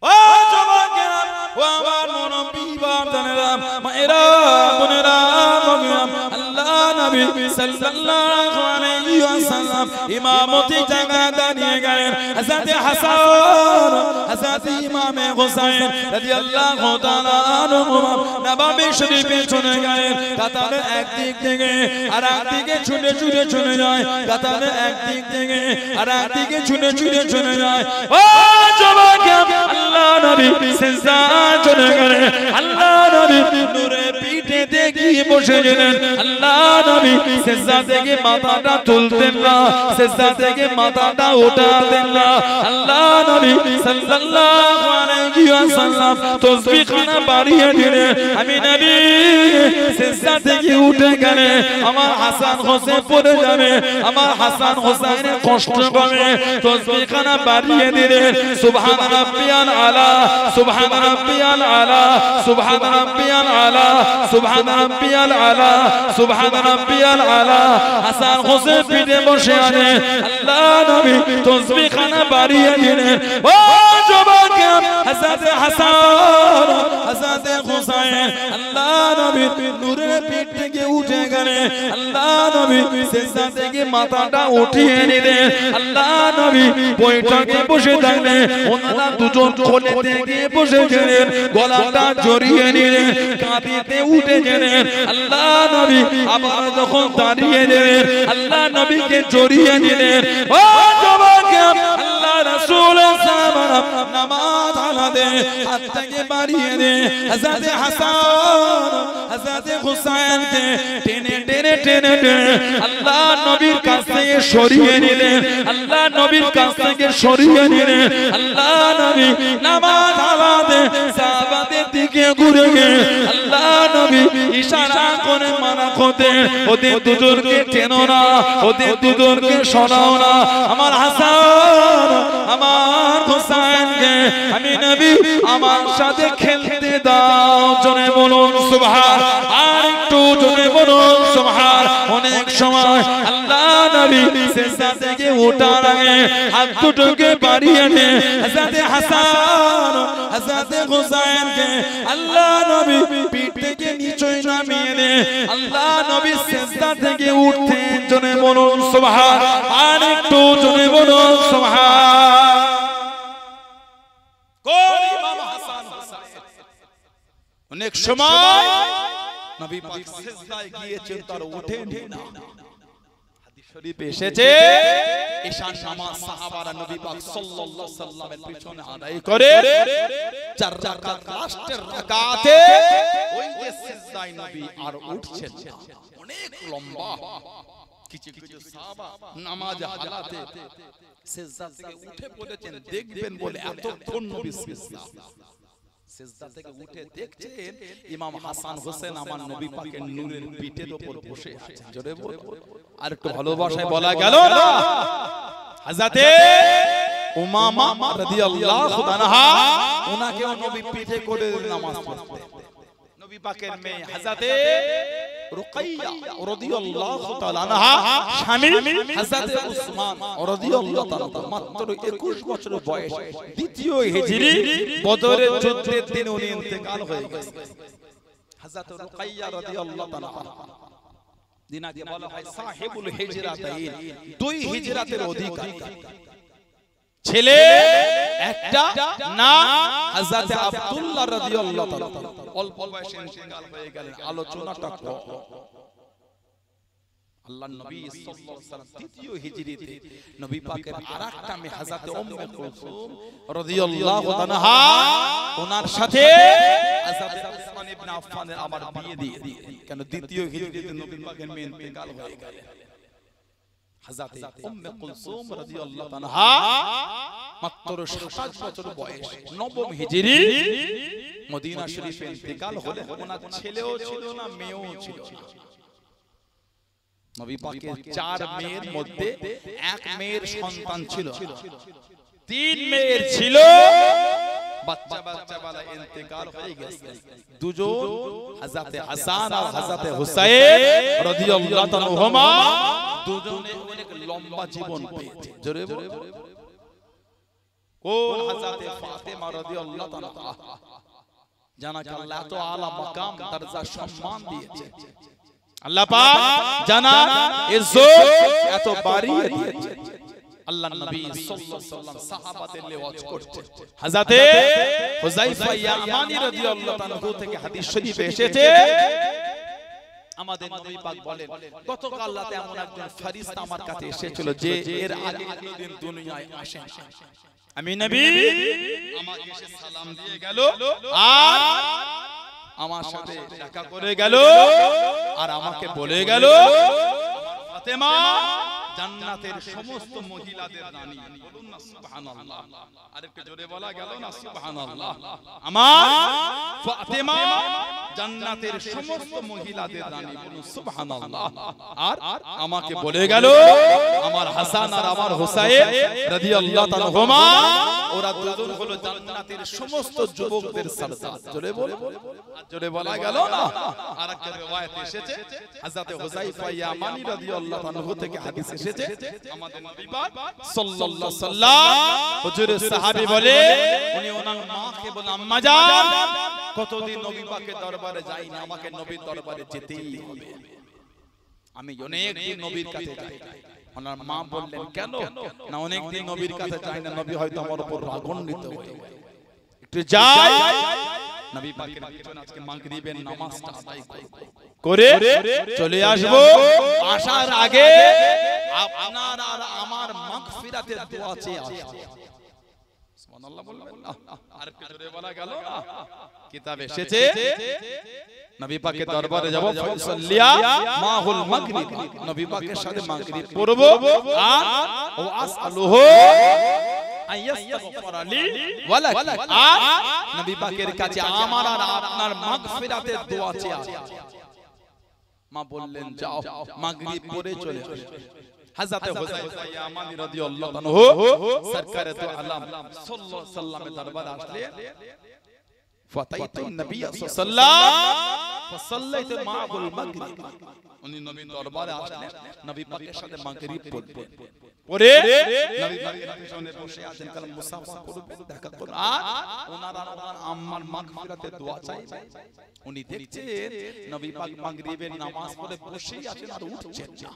ও যুবকেরা, ও আমার মুরব্বি বাপদানেরা, মায়েরা, বোনেরা, আল্লাহ নবী সাল্লাল্লাহু আলাইহি ওয়াসাল্লাম ইমামতি জায়গা দাঁড়িয়ে গেলেন। হযরত হাসান, হযরত ইমামে হুসাইন রাদিয়াল্লাহু তাআলা আনহু নববী শরীফে চলে গেলেন। কাতারে একদিক থেকে আর একদিকে ছুটে ছুটে চলে যায়, কাতারে একদিক থেকে আর একদিকে ছুটে ছুটে চলে যায়। ও যুবকেরা, আল্লাহ নবী সিজদা চলে গেলেন। আল্লাহ নবী নূরে পিঠে দেখিয়ে বসেছিলেন আল্লাহ নবী সিজদা থেকে মাথাটা তুলতেন না, সিজদা থেকে মাথাটা ওঠাতেন না। আল্লাহ নবী সাল্লাল্লাহু আলাইহি ওয়াসাল্লাম তাসবিহ খানা বাড়িয়ে দিলেন। আমি নবী সিজদা থেকে উঠে গেলে আমার হাসান হোসেন পড়ে যাবে, আমার হাসান হোসেনের কষ্ট পাবে। তাসবিহ খানা বাড়িয়ে দিলেন। সুবহান রাব্বিয়াল আলা, সুবহান রাব্বিয়াল আলা, সুবহান রাব্বিয়াল আলা, সুবহান রাব্বিয়াল আলা, সুবহান রাব্বিয়াল আলা। হাসান হোসেন পিঠে বসে আছে। আল্লাহ নবী তাসবিহ খানা বাড়িয়ে দিলেন। ও যুবক হযরত হাসান, হযরত হুসাইন আল্লাহ নবী নূরের পিঠ থেকে উঠে গেলেন। আল্লাহ নবী সিজদা থেকে মাথাটা উঠিয়ে নিলেন। আল্লাহ নবী বৈঠকে বসে থাকলেন। ওনারা দুজন কোলে থেকে বসে গেলেন, গলাটা জড়িয়ে নিলেন, কাঁদিতে উঠে গেলেন। আল্লাহ নবী আবার যখন দাঁড়িয়ে গেলেন আল্লাহ নবীকে জড়িয়ে নিলেন। ও যুবক আল্লাহ রাসূল সাল্লাল্লাহু নামাজ আলাদে হাত থেকে বাড়িয়ে দে। হযরত হাসান, হযরত হুসাইনকে টেনে টেনে টেনে টেনে আল্লাহ নবীর কাছ থেকে সরিয়ে নিলেন। আল্লাহ নবীর কাছ থেকে সরিয়ে নিলেন। আল্লাহ নবী নামাজ আলাদে সাহাবাদের দিকে ঘুরে গিয়ে আল্লাহ নবী ইশারা করে মানা করতেন, ওদের দুজনকে টেনো না, ওদের দুজনকে সরাও না। আমার হাসান, আমার হুসাইনকে আমি নবী আমার সাথে খেলতে দাও। জোরে বলুন সুবহান, আর একটু জোরে বলুন সুবহান। অনেক সময় আল্লাহ নবী সিজদা থেকে ওঠার আগে হাত দুটোকে বাড়িয়ে নিয়ে হযরত হাসান, হযরত হুসাইনকে আল্লাহ নবী পিঠ থেকে নিচে নামিয়ে দিয়ে আল্লাহ নবী সিজদা থেকে উঠতেন। জোরে বলুন সুবহান, আর একটু জোরে বলুন সুবহান। কোন ইমাম হাসান হুসাইন অনেক সময় নবী পাক সিজদায় গিয়েছেন তার ওঠেনি না। হাদিস শরীফে এসেছে ঈশান নামাজ সাহাবারা নবী পাক সাল্লাল্লাহু আলাইহি সাল্লামের পিছনে আদায় করে 4 রাকাত লাস্টের রাকাতে ওই যে সিজদায় নবী আর উঠছেন না, অনেক লম্বা। কিছু কিছু সাহাবা নামাজ হালাতে সিজদা থেকে উঠে পড়েছেন, দেখবেন বলে এতক্ষণ নবী সিজদা থেকে উঠে দেখছেন ইমাম হাসান হোসেন আমার নবী পাকের নূরের পিঠের উপর বসে আছেন। জোরে বল, আর একটু ভালোবাসায় বলা গেল না হযরতে উমামা রাদিয়াল্লাহু তাআলা ওনাকে নবী পিঠে করে নামাজ পড়তেন। নবী পাকের মেয়ে হযরতে রুকাইয়া রাদিয়াল্লাহু তাআলা আনহা স্বামী হযরতে উসমান রাদিয়াল্লাহু তাআলা মাত্র 21 বছর বয়স, দ্বিতীয় হিজরি বদরের যুদ্ধের দিনে উনি ইন্তেকাল হয়ে গেছেন। হযরতে রুকাইয়া রাদিয়াল্লাহু তাআলা দিনাকে বলা হয় সাহিবুল হিজরাতাইন, দুই হিজরাতের অধিকারী। ছেলে একটা না হযরতে আব্দুল্লাহ রাদিয়াল্লাহু তাআলা অল্প বয়সে ইন্তেকাল হয়ে গেলেন। আলোচনাটা কম। আল্লাহর নবী সাল্লাল্লাহু আলাইহি ওয়াসাল্লাম তৃতীয় হিজরিতে নবী পাকের আরেকটা মেয়ে হযরতে উম্মে কুলসুম রাদিয়াল্লাহু তাআলা ওনার সাথে হযরতে উসমান ইবনে আফফানের আবার বিয়ে দিয়ে কেন দ্বিতীয় হিজরিতে নবী পাকের মেয়ে ইন্তেকাল হয়ে গেলেন। হযরতে উম্মে কুলসুম রাদিয়াল্লাহু তাআলা মাত্র 27 বছর বয়স, নবম হিজরি মদিনা শরীফে ইন্তেকাল হলেন। ওনার ছেলেও ছিল না, মেয়েও ছিল না। নবী পাকের 4 মেয়ের মধ্যে এক মেয়ের সন্তান ছিল, 3 মেয়ের ছিল বাচ্চা বাচ্চা वाला ইন্তেকাল হয়ে গেছে। দুজন হযরতে হাসান আর হযরতে হুসাইন রাদিয়াল্লাহু তাআলা আনহুমা দুজনে অনেক লম্বা জীবন পেয়েছে। জোরে বল, কোন হযরতে ফাতেমা রাদিয়াল্লাহু তাআলা জানাকে আল্লাহ তো আলা মাকাম দরজা সম্মান দিয়েছে। আল্লাহ পাক জানাত ইজ্জত এত বাড়িয়ে দিয়েছে। আল্লাহর নবী সাল্লাল্লাহু আলাইহি ওয়াসাল্লাম সাহাবাদের লিওয়াজ করতেন। হযরতে হুযায়ফা ইয়ামানি রাদিয়াল্লাহু তাআলা থেকে হাদিস শরীফে এসেছে, আমাদের নবী পাক বলেন গতকাল রাতে এমন একজন ফেরেশতা আমার কাছে এসেছিল যে এর আগে কোনদিন দুনিয়ায় আসেন। আমি নবী আমার এসে সালাম দিয়ে গেল আর আমার সাথে দেখা করে গেল আর আমাকে বলে গেল ফাতেমা জান্নাতের সমস্ত মহিলাদের রানী। বলুন না সুবহানাল্লাহ। আরেকটু জোরে বলা গেল না সুবহানাল্লাহ। আমার ফাতেমা জান্নাতের সমস্ত মহিলাদের রানী। বলুন সুবহানাল্লাহ। আর আমাকে বলে গেল আমার হাসান আর আমার হুসাইন রাদিয়াল্লাহু তাআলা হুমা ওরা দুজন হলো জান্নাতের সমস্ত যুবকদের সরদার। জোরে বল, জোরে বলা গেল না। আরেকটা riwayat এসেছে হযরত হুযায়ফা ইয়ামানি রাদিয়াল্লাহু আনহু থেকে হাদিস এসেছে আমাদের নবী পাক সাল্লাল্লাহু আলাইহি সাল্লাম হুজুরের সাহাবী বলে উনি ওনার মাকে বলে আম্মা জান কতদিন নবী পাকের দরবারে যাই না, আমাকে নবীর দরবারে যেতেই হবে। আমি অনেক দিন নবীর কাছে যাই। ওনার মা বললেন কেন? না অনেক দিন নবীর কাছে যাই না, নবী হয়তো আমার উপর রাগান্বিত হয়ে একটু যাই নবী পাকের পিছনে আজকে মাগরিবের নামাজটা আদায় করে চলে আসব। আসার আগে আপনার আর আমার মাগফিরাতের দোয়া চেয়ে আসব। সুবহানাল্লাহ বলবেন না? আর জোরে বলা গেল না? কিতাবে এসেছে নবী পাকের দরবারে যাব ফাসাল্লিয়া মাহুল মাগরিব, নবী পাকের সাথে মাগরিব পড়ব আর ওয়াসআলুহু আইয়াস্তাগফির লি ওয়া লাক। আর নবী পাকের কাছে আমার আর আপনার মাগফিরাতের দোয়া চেয়ে আসব। মা বললেন যাও, মাগরিব পড়ে চলে আসো। হযরত হুযায়ফা ইয়ামানি রাদিয়াল্লাহু আনহু সরকারে তো আলম সাল্লাল্লাহু আলাইহি সাল্লামের দরবারে আসলেন। ফাতাইতু নবী সাল্লাল্লাহু ফাসাল্লাইতু মা'হুল মাগরিব। উনি নবীর দরবারে আসলেন, নবী পাকের সাথে মাগরিব পড়বেন। পরে নবী পাকের পিছনে বসে আছেন, কালাম মুসাফা করবেন, দেখা করবেন আর ওনার আম্মার মাগফিরাতের দোয়া চাইবেন। উনি দেখছেন নবী পাক মাগরিবের নামাজ পড়ে বসেই আছেন আর উঠছেন না।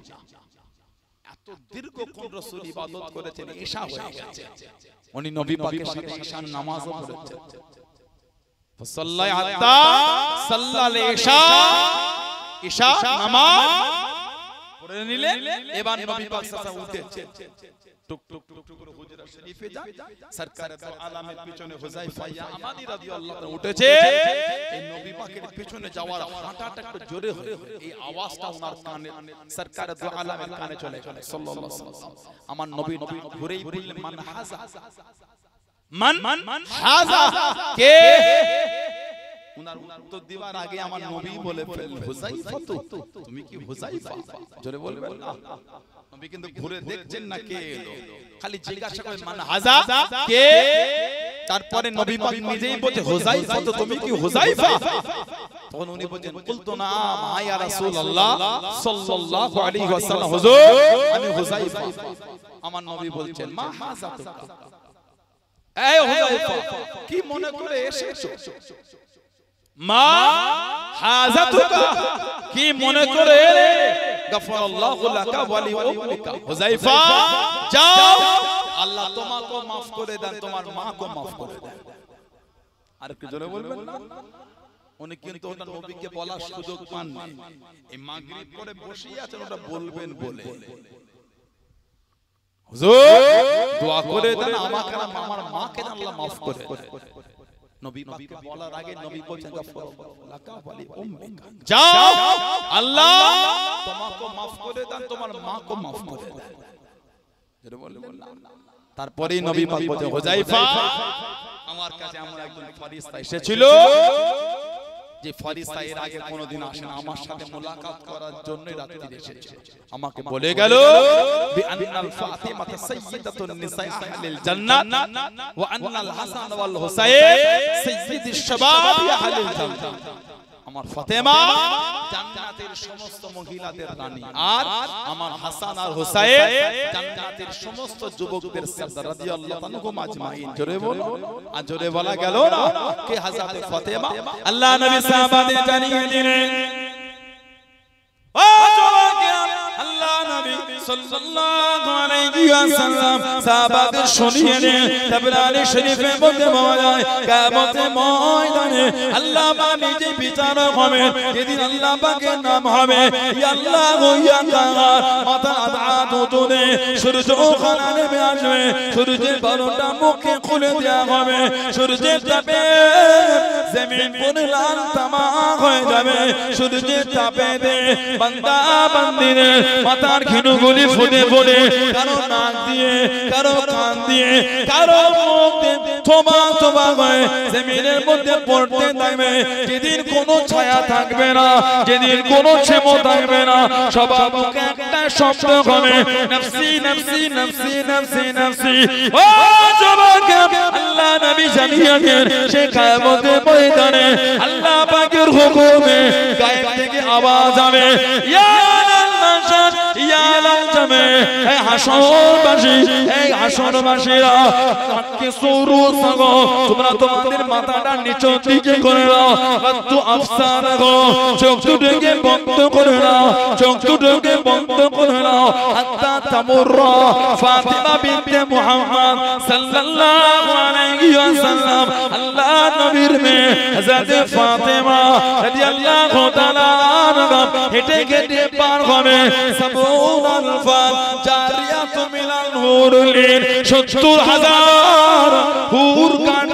এত দীর্ঘক্ষণ রাসূল ইবাদত করেছেন, ইশা হয়ে গেছে। উনি নবী পাকের সাথে ইশার নামাজও পড়েছেন। ফাসাল্লাই হাত্তা সাল্লাল ইশা, ইশা নামাজ পড়ে নিলেন। এবার নবী পাক সাল্লাল্লাহু আলাইহি ওয়াসাল্লাম উঠেছেন, টুক টুক টুক টুক করে হুজরা শরীফে যান। সরকারে তো আলমের পিছনে হুযায়ফা ইয়ামানি রাদিয়াল্লাহু তাআলা উঠেছে। এই নবী পাকের পিছনে যাওয়ার হাঁটাটা একটু জোরে হয়ে এই আওয়াজটা ওনার কানে, সরকারে তো আলমের কানে চলে গেল সাল্লাল্লাহু আলাইহি ওয়াসাল্লাম। আমার নবী ঘুরেই বললেন মান হাযা, মান হাযা কে? উনার উত্তর দেওয়ার আগে আমার নবী বলে ফেললেন হুযায়ফা, তুমি কি হুযায়ফা? জোরে বলবেন না। নবী কিন্তু ঘুরে দেখছেন না কে এলো, খালি জিজ্ঞাসা করেন মান হাযা কে? তারপরে নবী পাক নিজেই বলে হুযায়ফা, তুমি কি হুযায়ফা? তখন উনি বলেন কুলতু নাম ইয়া রাসূলুল্লাহ সাল্লাল্লাহু আলাইহি ওয়াসাল্লাম, হুজুর আমি হুযায়ফা। আমার নবী বলছেন মা হাযা তুকা, এই হুযায়ফা কি মনে করে এসেছো? মা হাযাতুকা কি মনে করে? গফরাল্লাহু লাকা ওয়া লি উম্মিকা, হুযায়ফা যাও আল্লাহ তোমাকে maaf করে দেন, তোমার মাকে maaf করে দেন। আর কি জোরে বলবেন না? উনি কিন্তু ওটা নবীকে বলার সুযোগ পান না। এই মাগরিব করে বসে আছেন, ওটা বলবেন বলে হুজুর দোয়া করে দেন আমাকে আর আমার মাকে আল্লাহ maaf করে দেন। নবী পাককে বলার আগে নবী বলেন লাকা ওয়ালি উম্মিকা, যাও আল্লাহ তোমাকে maaf করে দেন, তোমার মাকে maaf করে দেন। যেটা বললেন না। তারপরেই নবী পাক বলেন হুযায়ফা আমার কাছে এমন একজন ফেরেশতা এসেছিল যে ফেরেশতা এর আগে কোনোদিন আসেন, আমার সাথে মুলাকাত করার জন্য রাতে এসেছে। আমাকে বলে গেল বি আন্নাল ফাতিমা সাইয়্যিদাতুন নিসাই আহলিল জান্নাত ওয়া আন্নাল হাসান ওয়াল হুসাইন সাইয়্যিদুশ শাবাবি আহলিল জান্নাত। আমার ফাতেমা জান্নাতের সমস্ত মহিলাদের রানী আর আমার হাসান আর হুসাইন জান্নাতের সমস্ত যুবকদের সরদার রাদিয়াল্লাহু আনহুম আজমাইন। জোরে বল, আর জোরে বলা গেল না কে হযরত ফাতেমা? আল্লাহ নবী সাহাবাদের জানিয়ে দিলেন ও যুবকেরা, আল্লাহ নবী সাল্লাল্লাহু আলাইহি ওয়াসাল্লাম সাহাবাদের শুনিয়ে দেন। তাবরানী শরীফে বলতে পাওয়া যায় কিয়ামতের ময়দানে আল্লাহ পাক নিজে বিচারক হবেন। যেদিন আল্লাহ পাকের নাম হবে ইয়া আল্লাহু ইয়া কাহার, মাথা আযাদ তুলে সূর্য ওখানে নেমে আসবে, সূর্যের 12টা মুখকে খুলে দেওয়া হবে, সূর্যের তাপে জমিন পুরো লাল তামাক হয়ে যাবে সূর্যের তাপেতে বান্দা বান্দিরে মাথার ঘিনুগুলি ফুটে ফুটে কারো নাক দিয়ে কারো কান দিয়ে কারো মুখ দিয়ে থোবা থোবা হয়ে জমিনের মধ্যে পড়তে থাকবে যেদিন কোনো ছায়া থাকবে না যেদিন কোনো ছেমো থাকবে না সবার মুখে একটা শব্দ হবে নফসি নফসি নফসি নফসি নফসি ও যুবক আল্লাহ নবী জানিয়েছেন সে কিয়ামতের ময়দানে আল্লাহ পাকের হুকুমে গায়েব থেকে আওয়াজ হবে ইয়া আল-মাশাদ ইয়া আল-জামে হে হাসরবাসী এই হাসরবাসীরা কি সুরু সাগো তোমরা তোমাদের মাথাটা নিচের দিকে করে নাও কত আফসার গো চোখ দুটোকে বন্ধ করে নাও চোখ দুটোকে বন্ধ করে নাও হাত্তা তামুররা ফাতিমা বিনতে মুহাম্মদ সাল্লাল্লাহু আলাইহি ওয়াসাল্লাম আল্লাহ নবীর মেয়ে হযরত ফাতিমা রাদিয়াল্লাহু তাআলা আনহা হেঁটে হেঁটে পার হবে সাবুন আলফান জারিয়াতু মিনাল হুরুলিন ৭০,০০০ হুর গান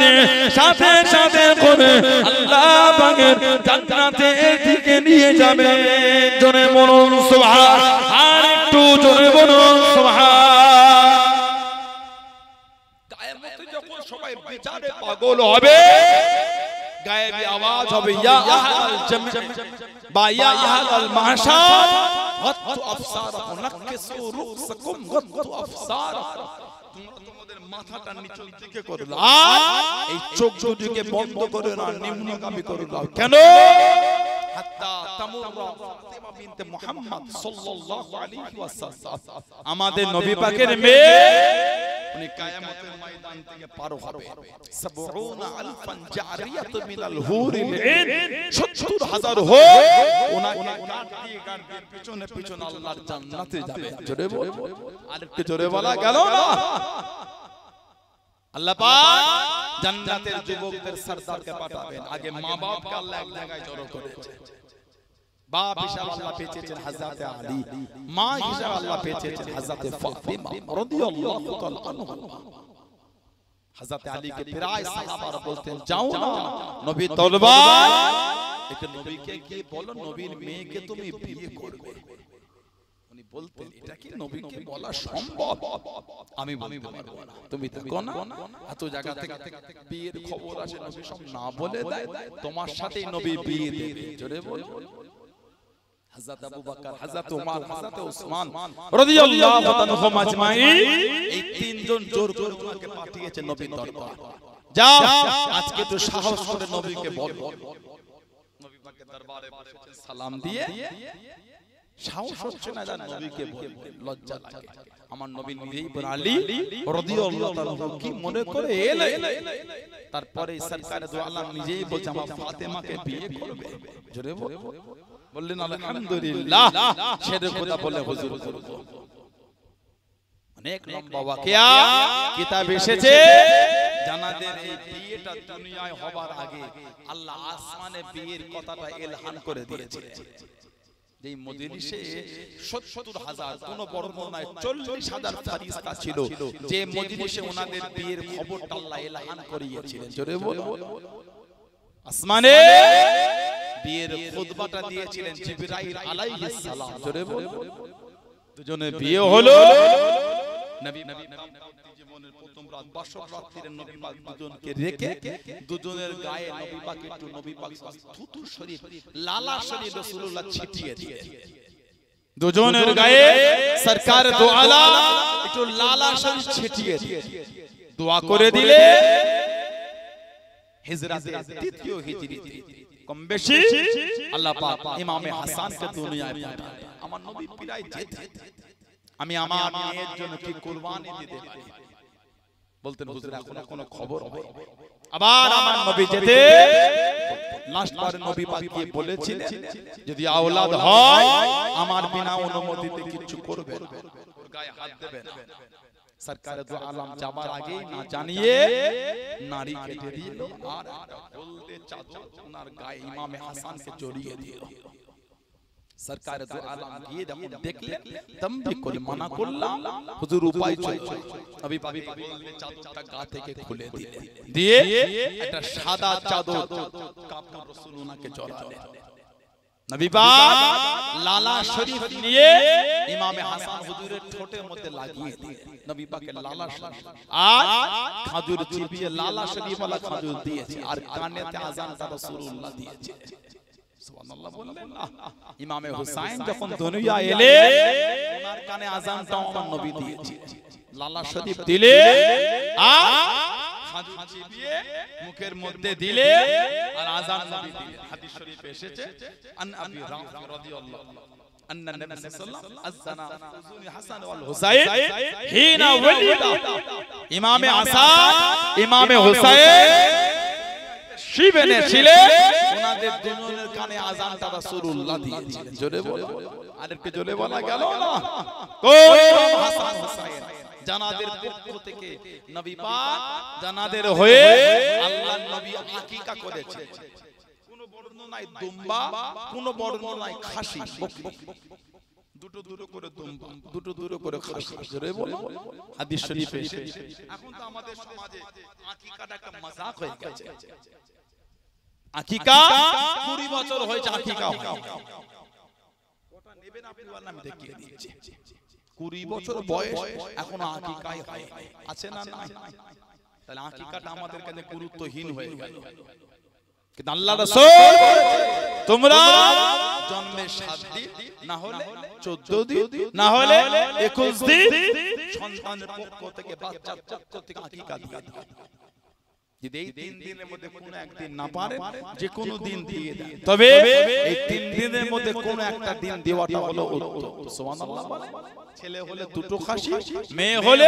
দিয়ে সাথে সাথে করে আল্লাহ পাকের জান্নাতের দিকে নিয়ে যাবে জোরে বলুন সুবহান আর একটু জোরে বলুন সুবহান কিয়ামতে যখন সবাই বিচারে পাগল হবে গায়েবী আওয়াজ হবে ইয়া আহলাল জান্নাত বা ইয়া আহলাল মাহশার গাত্তু আফসারাকুম নাকিসু রুসাকুম গাত্তু আফসারাকুম তোমাদের মাথাটা নিচের দিকে করে দাও আর এই চোখ দুটোকে বন্ধ করে না নিম্নগামী করে দাও কেন হাত্তা তামুররা ফাতিমা বিনতে মুহাম্মদ সাল্লাল্লাহু আলাইহি ওয়াসাল্লাম আমাদের নবী পাকের মেয়ে উনি কিয়ামতের ময়দান থেকে পার হবে ৭০,০০০ জারিয়াতু মিনাল হুরিল ইন ৭০,০০০ হো ওনাকে কাট দিয়ে পিছনে পিছনে আল্লাহর জান্নাতে যাবে জোরে বল আরেকটু জোরে বলা গেল না আল্লাহ পাক জান্নাতের যুবকদের সরদারকে পাঠাবেন আগে মা বাপকে আল্লাহ এক জায়গায় জড়ো করেছে বাপ হিসাবে আল্লাহ পেয়েছেন হযরত আলী মা হিসাবে আল্লাহ পেয়েছেন হযরত ফাতিমা রাদিয়াল্লাহু তাআলা আনহা হযরত আলীকে প্রায় সাহাবারা বলতেন যাও না নবী তলবার এটা নবীকে গিয়ে বলো নবীর মেয়েকে তুমি বিয়ে করবে উনি বলতেন এটা কি নবীকে বলা সম্ভব আমি বলতে পারবো না তুমি থাকো না এত জায়গা থেকে বিয়ের খবর আসে নবী সব না বলে দেয় তোমার সাথেই নবী বিয়ে দেবে জোরে বল হযরত আবু বকর হযরত ওমর হযরত ওসমান রাদিয়াল্লাহু তাআলা আজমাইন এই তিনজন জোর করে ওনাকে পাঠিয়েছেন নবীর দরবার যাও আজকে একটু সাহস করে নবীকে বল নবী পাকের দরবারে বসেছেন সালাম দিয়ে সাহস হচ্ছে না জান নবীকে বলতে লজ্জা লাগে আমার নবী নিজেই বলেন আলী রাদিয়াল্লাহু তাআলা কি মনে করে এলে তারপরে সরকারে দু আলম নিজেই বলছে আমার ফাতেমাকে বিয়ে করবে জোরে বললেন আলহামদুলিল্লাহ ছেড়ে কথা বলে হুজুর করব অনেক লম্বা ওয়াকিয়া কিতাব এসেছে জানাদের এই বিয়েটা দুনিয়ায় হবার আগে আল্লাহ আসমানে বিয়ের কথাটা ইলহাম করে দিয়েছিলেন যেই মজলিসে ৭০,০০০ কোন বর্ণনায় ৪০,০০০ ফেরেশতা ছিল যে মজলিসে ওনাদের বিয়ের খবরটা আল্লাহ ইলহাম করিয়েছিলেন জোরে বলো আসমানে বিয়ের খুতবাটা দিয়েছিলেন জিবরাইল আলাইহিস সালাম জোরে বলো দুজনে বিয়ে হলো নবী জীবনের প্রথম রাত বাসর রাত্রিরে নবী পাক দুজনকে রেখে দুজনের গায়ে নবী পাক একটু নবী পাক থুতু শরীফ লালা শরীফ রাসূলুল্লাহ ছিটিয়ে দিয়ে দুজনের গায়ে সরকার দো আলা একটু লালা শরীফ ছিটিয়ে দিয়ে দোয়া করে দিলে হিজরাতের দ্বিতীয় হিজরিতে কম বেশি আল্লাহ পাক ইমামে হাসানকে দুনিয়ায় পাঠান আমার নবী প্রায় যেতে আমি আমার মেয়ের জন্য কি কুরবানি দিতে পারি বলতেন হুজুর এখন কোনো খবর হবে আবার আমার নবী যেতে লাস্ট বার নবী পাক গিয়ে বলেছিলেন যদি আওলাদ হয় আমার বিনা অনুমতিতে কিছু করবে না গায়ে হাত দেবে না সরকার দু আলম যাবার আগে না জানিয়ে নারী কেটে দিল আর হলদে চাদর ওনার গায়ে ইমামে হাসানকে জড়িয়ে দিল সরকার দো আলম গিয়ে যখন দেখলেন তমবি করে মানা করলাম, হুজুর উপায় চলছে। নবী পাক বললেন চাদরটা গা থেকে খুলে দিলেন, দিয়ে একটা সাদা চাদর কাপড় রাসূল ওনাকে চড়ালেন। নবী পাক লালা শরীফ নিয়ে ইমামে হাসান হুজুরের ঠোঁটের মধ্যে লাগিয়ে দিলেন। নবী পাকের লালা শরীফ আর খাজুর চিবিয়ে লালা শরীফ ওয়ালা খাজুর দিয়েছে, আর কানেতে আযানটা রাসূলুল্লাহ দিয়েছে। সুবহানাল্লাহ বললেন না। ইমামে হুসাইন যখন দুনিয়া এলে ওনার কানে আযানটা আমার নবী দিয়েছে, লালা শরীফ দিলে আর খাজুর চিবিয়ে মুখের মধ্যে দিলে আর আযান নবী দিলেন। হাদিস শরীফে এসেছে আন আবি রাফি রাদিয়াল্লাহু আন্না নবী সাল্লাল্লাহু আলাইহি ওয়াসাল্লাম আযানা হাসান ওয়াল হুসাইন হিনা ওয়ালিদা। ইমামে হাসান ইমামে হুসাইন শিবেনে ছিলেন, ওনাদের দুজনের কানে আযানটা রাসূলুল্লাহ দিয়েছিলেন। জোরে বলো, আরেকটু জোরে বলা গেল না? কোন হাসান হুসাইন জানাদের পক্ষ থেকে নবী পাক জানাদের হয়ে আল্লাহর নবী আকিকা করেছে। কোন বর্ণনায় দুম্বা, কোন বর্ণনায় খাসি, দুটো দুটো করে দুম্বা, দুটো দুটো করে খাসি। জোরে বলো, হাদিস শরীফে এসেছে। এখন তো আমাদের সমাজে আকিকাটা একটা মজাক হয়ে গেছে। আকিকা 20 বছর হয়েছে আকিকা ওটা নেবেন আপনি ওর নাম দেখিয়ে দিচ্ছি। 20 বছর বয়স এখনো আকিকাই হয়, আছে না? না। তাহলে আকিকাটা আমাদের কাছে গুরুত্বহীন হয়ে গেল। কিন্তু আল্লাহ রাসূল তোমরা জন্মের 7 দিন না হলে 14 দিন না হলে 21 দিন সন্তানের পক্ষ থেকে বাচ্চার পক্ষ থেকে আকিকা দিয়ে দাও। যদি এই 3 দিনের মধ্যে কোনো একদিন না পারে যে কোনো দিন দিয়ে দেন, তবে এই 3 দিনের মধ্যে কোনো একটা দিন দেওয়াটা হলো উত্তম। সুবহানাল্লাহ। ছেলে হলে 2টো খাসি, মেয়ে হলে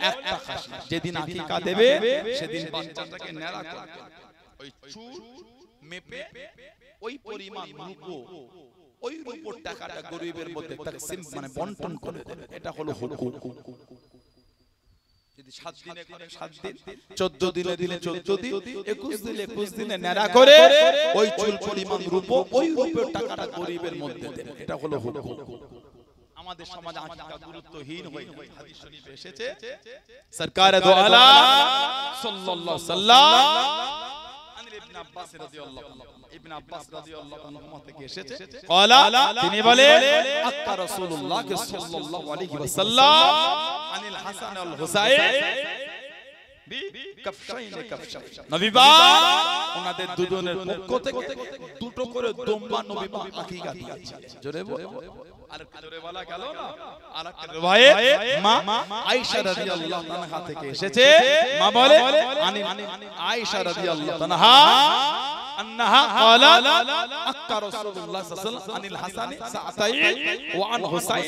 1টা খাসি। যেদিন আকিকা দেবে সেদিন বাচ্চাটাকে নেড়া করবে, ওই চুল মেপে ওই পরিমাণ রূপো, ওই রূপোর টাকাটা গরিবের মধ্যে তাকসিম মানে বন্টন করে দেবে। এটা হলো হুকুক। যদি 7 দিনে করে 7 দিন, 14 দিনে দিলে 14 দিন, 21 দিনে 21 দিনে নেড়া করে ওই চুল পরিমাণ রূপো, ওই রূপের টাকাটা গরিবের মধ্যে দেবে। এটা হলো হুকুক। আমাদের সমাজে আকিকা গুরুত্বহীন হয়ে যায়। হাদিস শরীফে এসেছে সরকার দো আলা সাল্লাল্লাহু সাল্লাম আন ইবনে আব্বাস রাদিয়াল্লাহু আনহু, ইবনে আব্বাস রাদিয়াল্লাহু আনহু থেকে এসেছে ক্বালা, তিনি বলে আক্কা রাসূলুল্লাহ সাল্লাল্লাহু আলাইহি ওয়াসাল্লাম আনিল হাসান ওয়াল হুসাইন বি কাফশাইন কাফশাইন। নবী পাক ওনাদের দুজনের পক্ষ থেকে 2টো করে দুম্বা নবী পাক আকিকা দিয়েছেন। জোরে বলো, আরেকটু জোরে বলা গেল না? আরেকটা রিওয়ায়াত মা আয়েশা রাদিয়াল্লাহু আনহা থেকে এসেছে, মা বলে আয়েশা রাদিয়াল্লাহু আনহা আন্নাহা ক্বালাত আক্কা রাসূলুল্লাহ সাল্লাল্লাহু আলাইহি ওয়াসাল্লাম আনিল হাসানি সাআতাইন ওয়া আন হুসাইন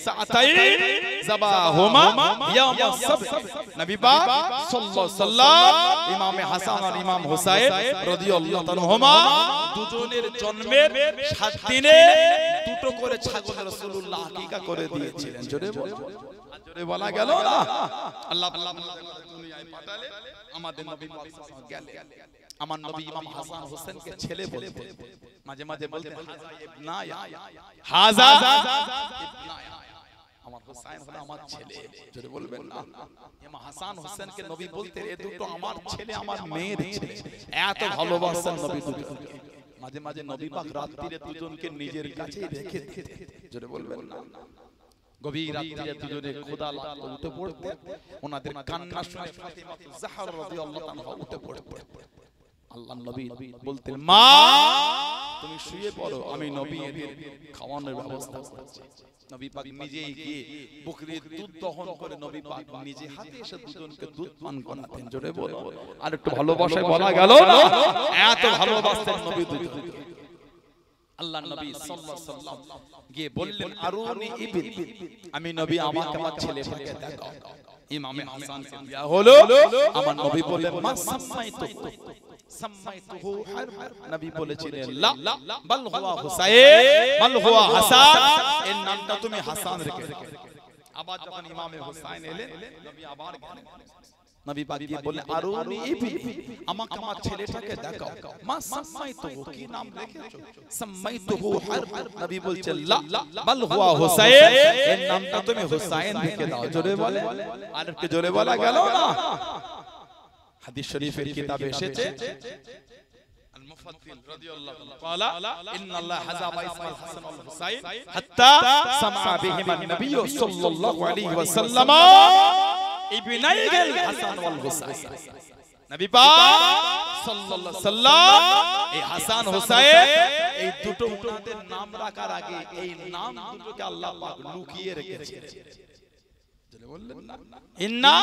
সাআতাইন যাবাহুমা ইয়াউমাস সাbt। নবী পাক সাল্লাল্লাহু আলাইহি ওয়াসাল্লাম ইমামে হাসান আর ইমাম হুসাইন রাদিয়াল্লাহু আনহুমা দুজনের জন্মের 7 দিনে 2টো করে ছাগল রাসূলুল্লাহ আকিকা করে দিয়েছিলেন। জোরে বলো, জোরে বলা গেল না? আল্লাহ দুনিয়ায় পাঠালে আমাদের নবী পাক সাল্লাল্লাহু আলাইহি ওয়াসাল্লাম গেলেন। আমার নবী ইমাম হাসান হোসেনকে ছেলে বলতে, মাঝে মাঝে বলতে হাজা ইবনায়া, হাজা ইবনায়া, আমার হোসেন হলো আমার ছেলে। জোরে বলবেন না? ইমাম হাসান হোসেনকে নবী বলতে এ দুটো আমার ছেলে, আমার মেয়ের ছেলে। এত ভালোবাসেন নবী দুজনকে। মাঝে মাঝে নবী পাক রাত্রিরে দুজনকে নিজের কাছেই রেখে দিতেন। জোরে বলবেন না? গভীর রাত্রিরে দুজনে খোদা লাগতো, উঠে পড়তে, ওনাদের কান্না শুনে ফাতিমা জাহরা রাদিয়াল্লাহু আনহা উঠে পড়তেন। আল্লাহর নবী বলতেন, মা তুমি শুয়ে পড়ো, আমি নবী এদের খাওয়ানোর ব্যবস্থা করছি। নবী পাক নিজেই গিয়ে বকরির দুধ দহন করে নবী পাক নিজে হাতে এসে দুজনকে দুধ পান করাতেন। জোরে বলো, আর একটু ভালোবাসায় বলা গেল না? এত ভালোবাসতেন নবী দুজনকে। আল্লাহর নবী সাল্লাল্লাহু আলাইহি ওয়াসাল্লাম গিয়ে বললেন, আরুনি ইবিন, আমি নবী আমাকে আমার ছেলেটাকে দেখাও। ইমামে হাসানকে দেয়া হলো। আমার নবী বললেন, মা সাম্মাইতু সাম্মাইতুহু হারব, নবী বলেছিলেন লা বাল হুয়া হুসাইন বাল হুয়া হাসান, এর নামটা তুমি হাসান রেখে। আবার যখন ইমামে হুসাইন এলেন, নবী আবার গেলেন নবী পাক গিয়ে বললেন আরুনি ইবনি, আমাকে আমার ছেলেটাকে দেখাও। মা সাম্মাইতুহু, কি নাম রেখেছো? সাম্মাইতুহু হারব। নবী বলছেন লা বাল হুয়া হুসাইন, এর নামটা তুমি হুসাইন রেখে দাও। জোরে বলে, আর একটু জোরে বলা গেল না? হাদিস শরীফের কিতাবে এসেছে المفضل رضي الله قال ان الله حزب اسم الحسن والحسين حتى سمع بهما النبي صلى الله عليه وسلم ابني الحسن والحسين। নবী পাক সাল্লাল্লাহু আলাইহি সাল্লাম এই হাসান হুসাইন এই দুটো উনাদের নাম রাখার আগে এই নাম দুটোকে আল্লাহ পাক লুকিয়ে রেখেছেন। জোরে বললেন না?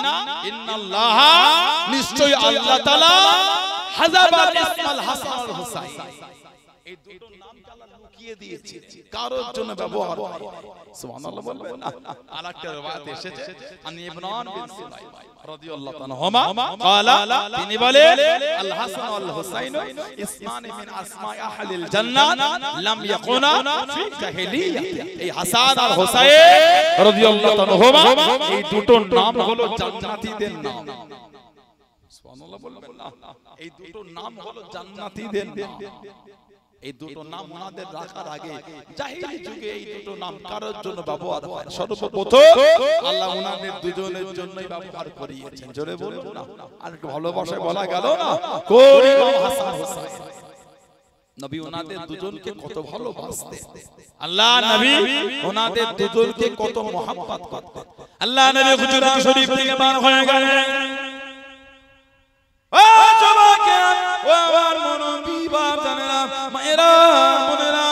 ইন্নাল্লাহ, নিশ্চয়ই আল্লাহ তাআলা হাযাবা ইসমাল হাসান ওয়াল হুসাইন, এই দুটো নাম আল্লাহ লুকিয়ে দিয়েছে, কারোর জন্য ব্যবহার করে। সুবহানাল্লাহ বলবেন না? আরেকটা riwayat এসেছে আন ইবনান বিন সুলাইম রাদিয়াল্লাহু তাআলা ক্বালা, তিনি বলেন আল হাসান ওয়াল হুসাইন ইসমান মিন আসমা'i আহলিল জান্নাত লাম ইয়াকুনা ফি জাহিলিয়া। এই হাসান আর হুসাইন রাদিয়াল্লাহু তাআলা এই দুটো নাম হলো জান্নাতীদের নাম। সুবহানাল্লাহ বলবেন না? এই দুটো নাম হলো জান্নাতীদের নাম। এই দুটো নাম ওনাদের রাখার আগে জাহিলি যুগে এই দুটো নাম কারোর জন্য ব্যবহার হয়। সর্বপ্রথম আল্লাহ ওনাদের দুজনের জন্যই ব্যবহার করিয়েছেন। জোরে বলুন না? আর একটু ভালোবাসায় বলা গেল না? কোন ইমাম হাসান হুসাইন, নবী ওনাদের দুজনকে কত ভালোবাসতেন, আল্লাহ নবী ওনাদের দুজনকে কত মহব্বত করতেন। আল্লাহ নবী হুজুরা শরীফ থেকে বার হয়ে গেলেন। ও জবাকে ও আমার মনবী বাজানেরা মায়েরা বোনেরা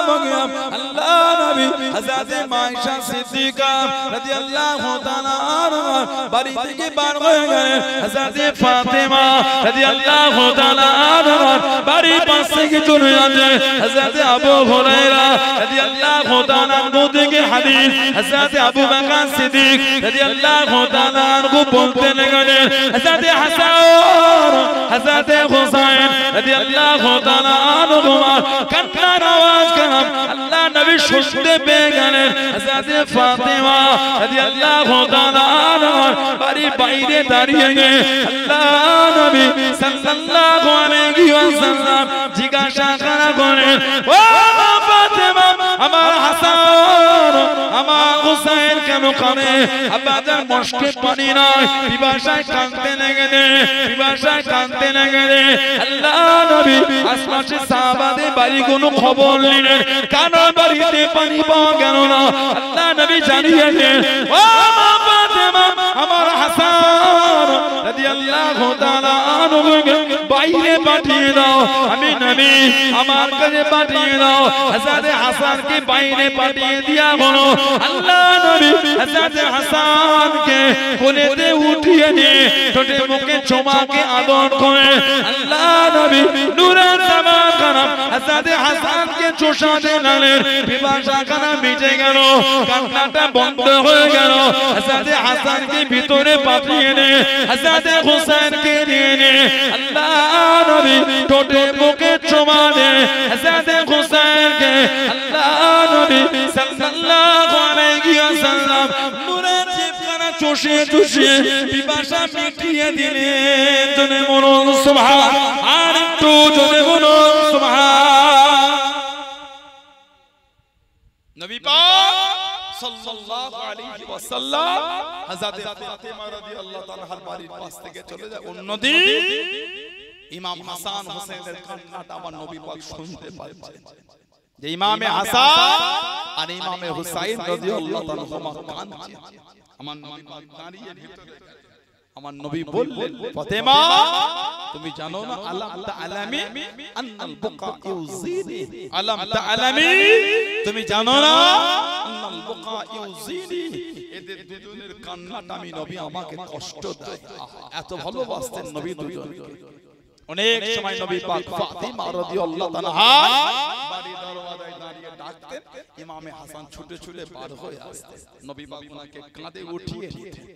বগিয়াম, আল্লাহ নবী হযরত মায়েশা সিদ্দিকা রাদিয়াল্লাহু তাআলা আনহা বাড়ি থেকে বার হয়ে গেলেন। হযরত ফাতেমা রাদিয়াল্লাহু তাআলা আনহা বাড়ির পাশ থেকে চলে যাচ্ছে। হযরত আবু হুরায়রা রাদিয়াল্লাহু তাআলা আনহু থেকে হাদিস, হযরত আবু বকর সিদ্দিক রাদিয়াল্লাহু তাআলা আনহু বলতে লাগলেন, হযরত হাসান হযরত হুসাইন রাদিয়াল্লাহু তাআলা আনহুমা কান্নার আওয়াজ কালাম আল্লাহ নবী শুনতে পেয়ে গেলেন। হযরত ফাতেমা রাদিয়াল্লাহু তাআলা আনহা বাড়ির বাইরে দাঁড়িয়ে আল্লাহ নবী সাল্লাল্লাহু আলাইহি ওয়াসাল্লাম জিজ্ঞাসা করেন, ও ফাতেমা, আমার হাসান আমার হুসাইন কেন কাঁদে? আব্বাজান মশকে পানি নাই, পিপাসায় কাঁদতে লেগে, পিপাসায় কাঁদতে লেগে। আল্লাহ নবী আশপাশের সাহাবাদের বাড়ি কোনো খবর নিলেন, কারো বাড়িতে পানি পাওয়া গেল না। আল্লাহ নবী জানিয়ে দেন, ও ফাতেমা, আমার হাসান রাদিয়াল্লাহু তাআলা আনহুকে বাইরে পাঠিয়ে দাও। আমি নবী আমার কাছে পাঠিয়ে দাও। হযরত হাসানকে বাইরে পাঠিয়ে দিয়া হলো। আল্লাহ নবী হযরত হাসানকে কোলেতে উঠিয়ে নিয়ে ঠোঁটে মুখে চুমাকে আদর করে আল্লাহ নবী নূরের জামান খানা হযরত হাসানকে চোষাতে লাগলেন। পিপাসা খানা মিটে গেল, কান্নাটা বন্ধ হয়ে গেল। হযরত হাসানকে ভিতরে পাঠিয়ে নিয়ে হযরত হুসাইনকে নিয়ে নিয়ে আল্লাহ নবী ঠোঁটে মুখে চুমা দেন হযরত হুসাইনকে। আল্লাহ নবী সাল্লাল্লাহু আলাইহি ওয়াসাল্লাম নূরের জিহ্বাখানা চুষে চুষে পিপাসা মিটিয়ে দিলেন। জনে বলুন সুবহান, আর একটু জনে বলুন সুবহান। নবী পাক সাল্লাল্লাহু আলাইহি ওয়াসাল্লাম হযরত ফাতেমা রাদিয়াল্লাহু তাআলার বাড়ির পাশ থেকে চলে যায়। অন্যদিন ইমাম হাসান হোসেনের কান্নাটা আমার নবী পাক শুনতে পাচ্ছেন। যে ইমামে হাসান আর ইমামে হুসাইন রাদিয়াল্লাহু তাআলা কাঁদছে। আমার নবী পাক দাঁড়িয়ে ভিতরে, আমার নবী বললেন, ফাতেমা, তুমি জানো না আলাম তাআলামি আন্নাল বুকা ইউজিনি, আলাম তাআলামি, তুমি জানো না আন্নাল বুকা ইউজিনি, এদের দুজনের কান্নাটা আমি নবী আমাকে কষ্ট দেয়। এত ভালোবাসতেন নবী দুজনকে। অনেক সময় নবী পাক ফাতিমা রাদিয়াল্লাহু তাআলা বাড়ির দরওয়াজায় দাঁড়িয়ে ডাকতেন, ইমামে হাসান ছুটে ছুটে পার হয়ে আসতেন। নবী পাক ওনাকে কাঁধে উঠিয়ে নিতেন।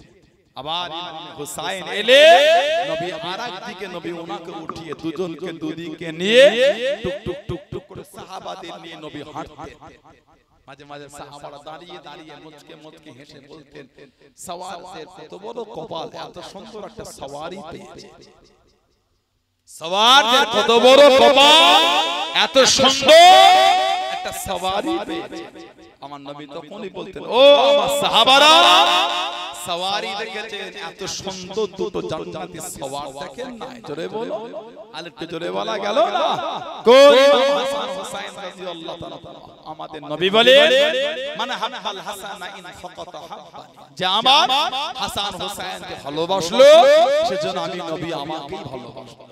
আবার ইমামে হুসাইন এলে নবী আরেক দিকে নবী ওনাকে উঠিয়ে দুজনকে দুদিকে নিয়ে টুক টুক টুক টুক করে সাহাবাদের নিয়ে নবী হাঁটতেন। মাঝে মাঝে সাহাবারা দাঁড়িয়ে দাঁড়িয়ে মুচকে মুচকে হেসে বলতেন, সওয়ারদের কত বড় কপাল, এত সুন্দর একটা সওয়ারি পেয়েছে। সওয়ারদের কত বড় কপাল, এত সুন্দর একটা সওয়ারি পেয়েছে। আমার নবী তখনই বলতেন, ও আমার সাহাবারা, সওয়ারি দেখেছেন, এত সুন্দর দুটো জান্নাতি সওয়ার দেখেন না? জোরে বলো, আরেকটু জোরে বলা গেল না? কই হাসান হুসাইন রাদিয়াল্লাহু তাআলা। আমাদের নবী বলেন, মান হাব্বাল হাসানা ইন ফাকাতা হাব্বানি, যে আমার হাসান হুসাইনকে ভালোবাসলো সেজন্য আমি নবী আমাকেই ভালোবাসবো।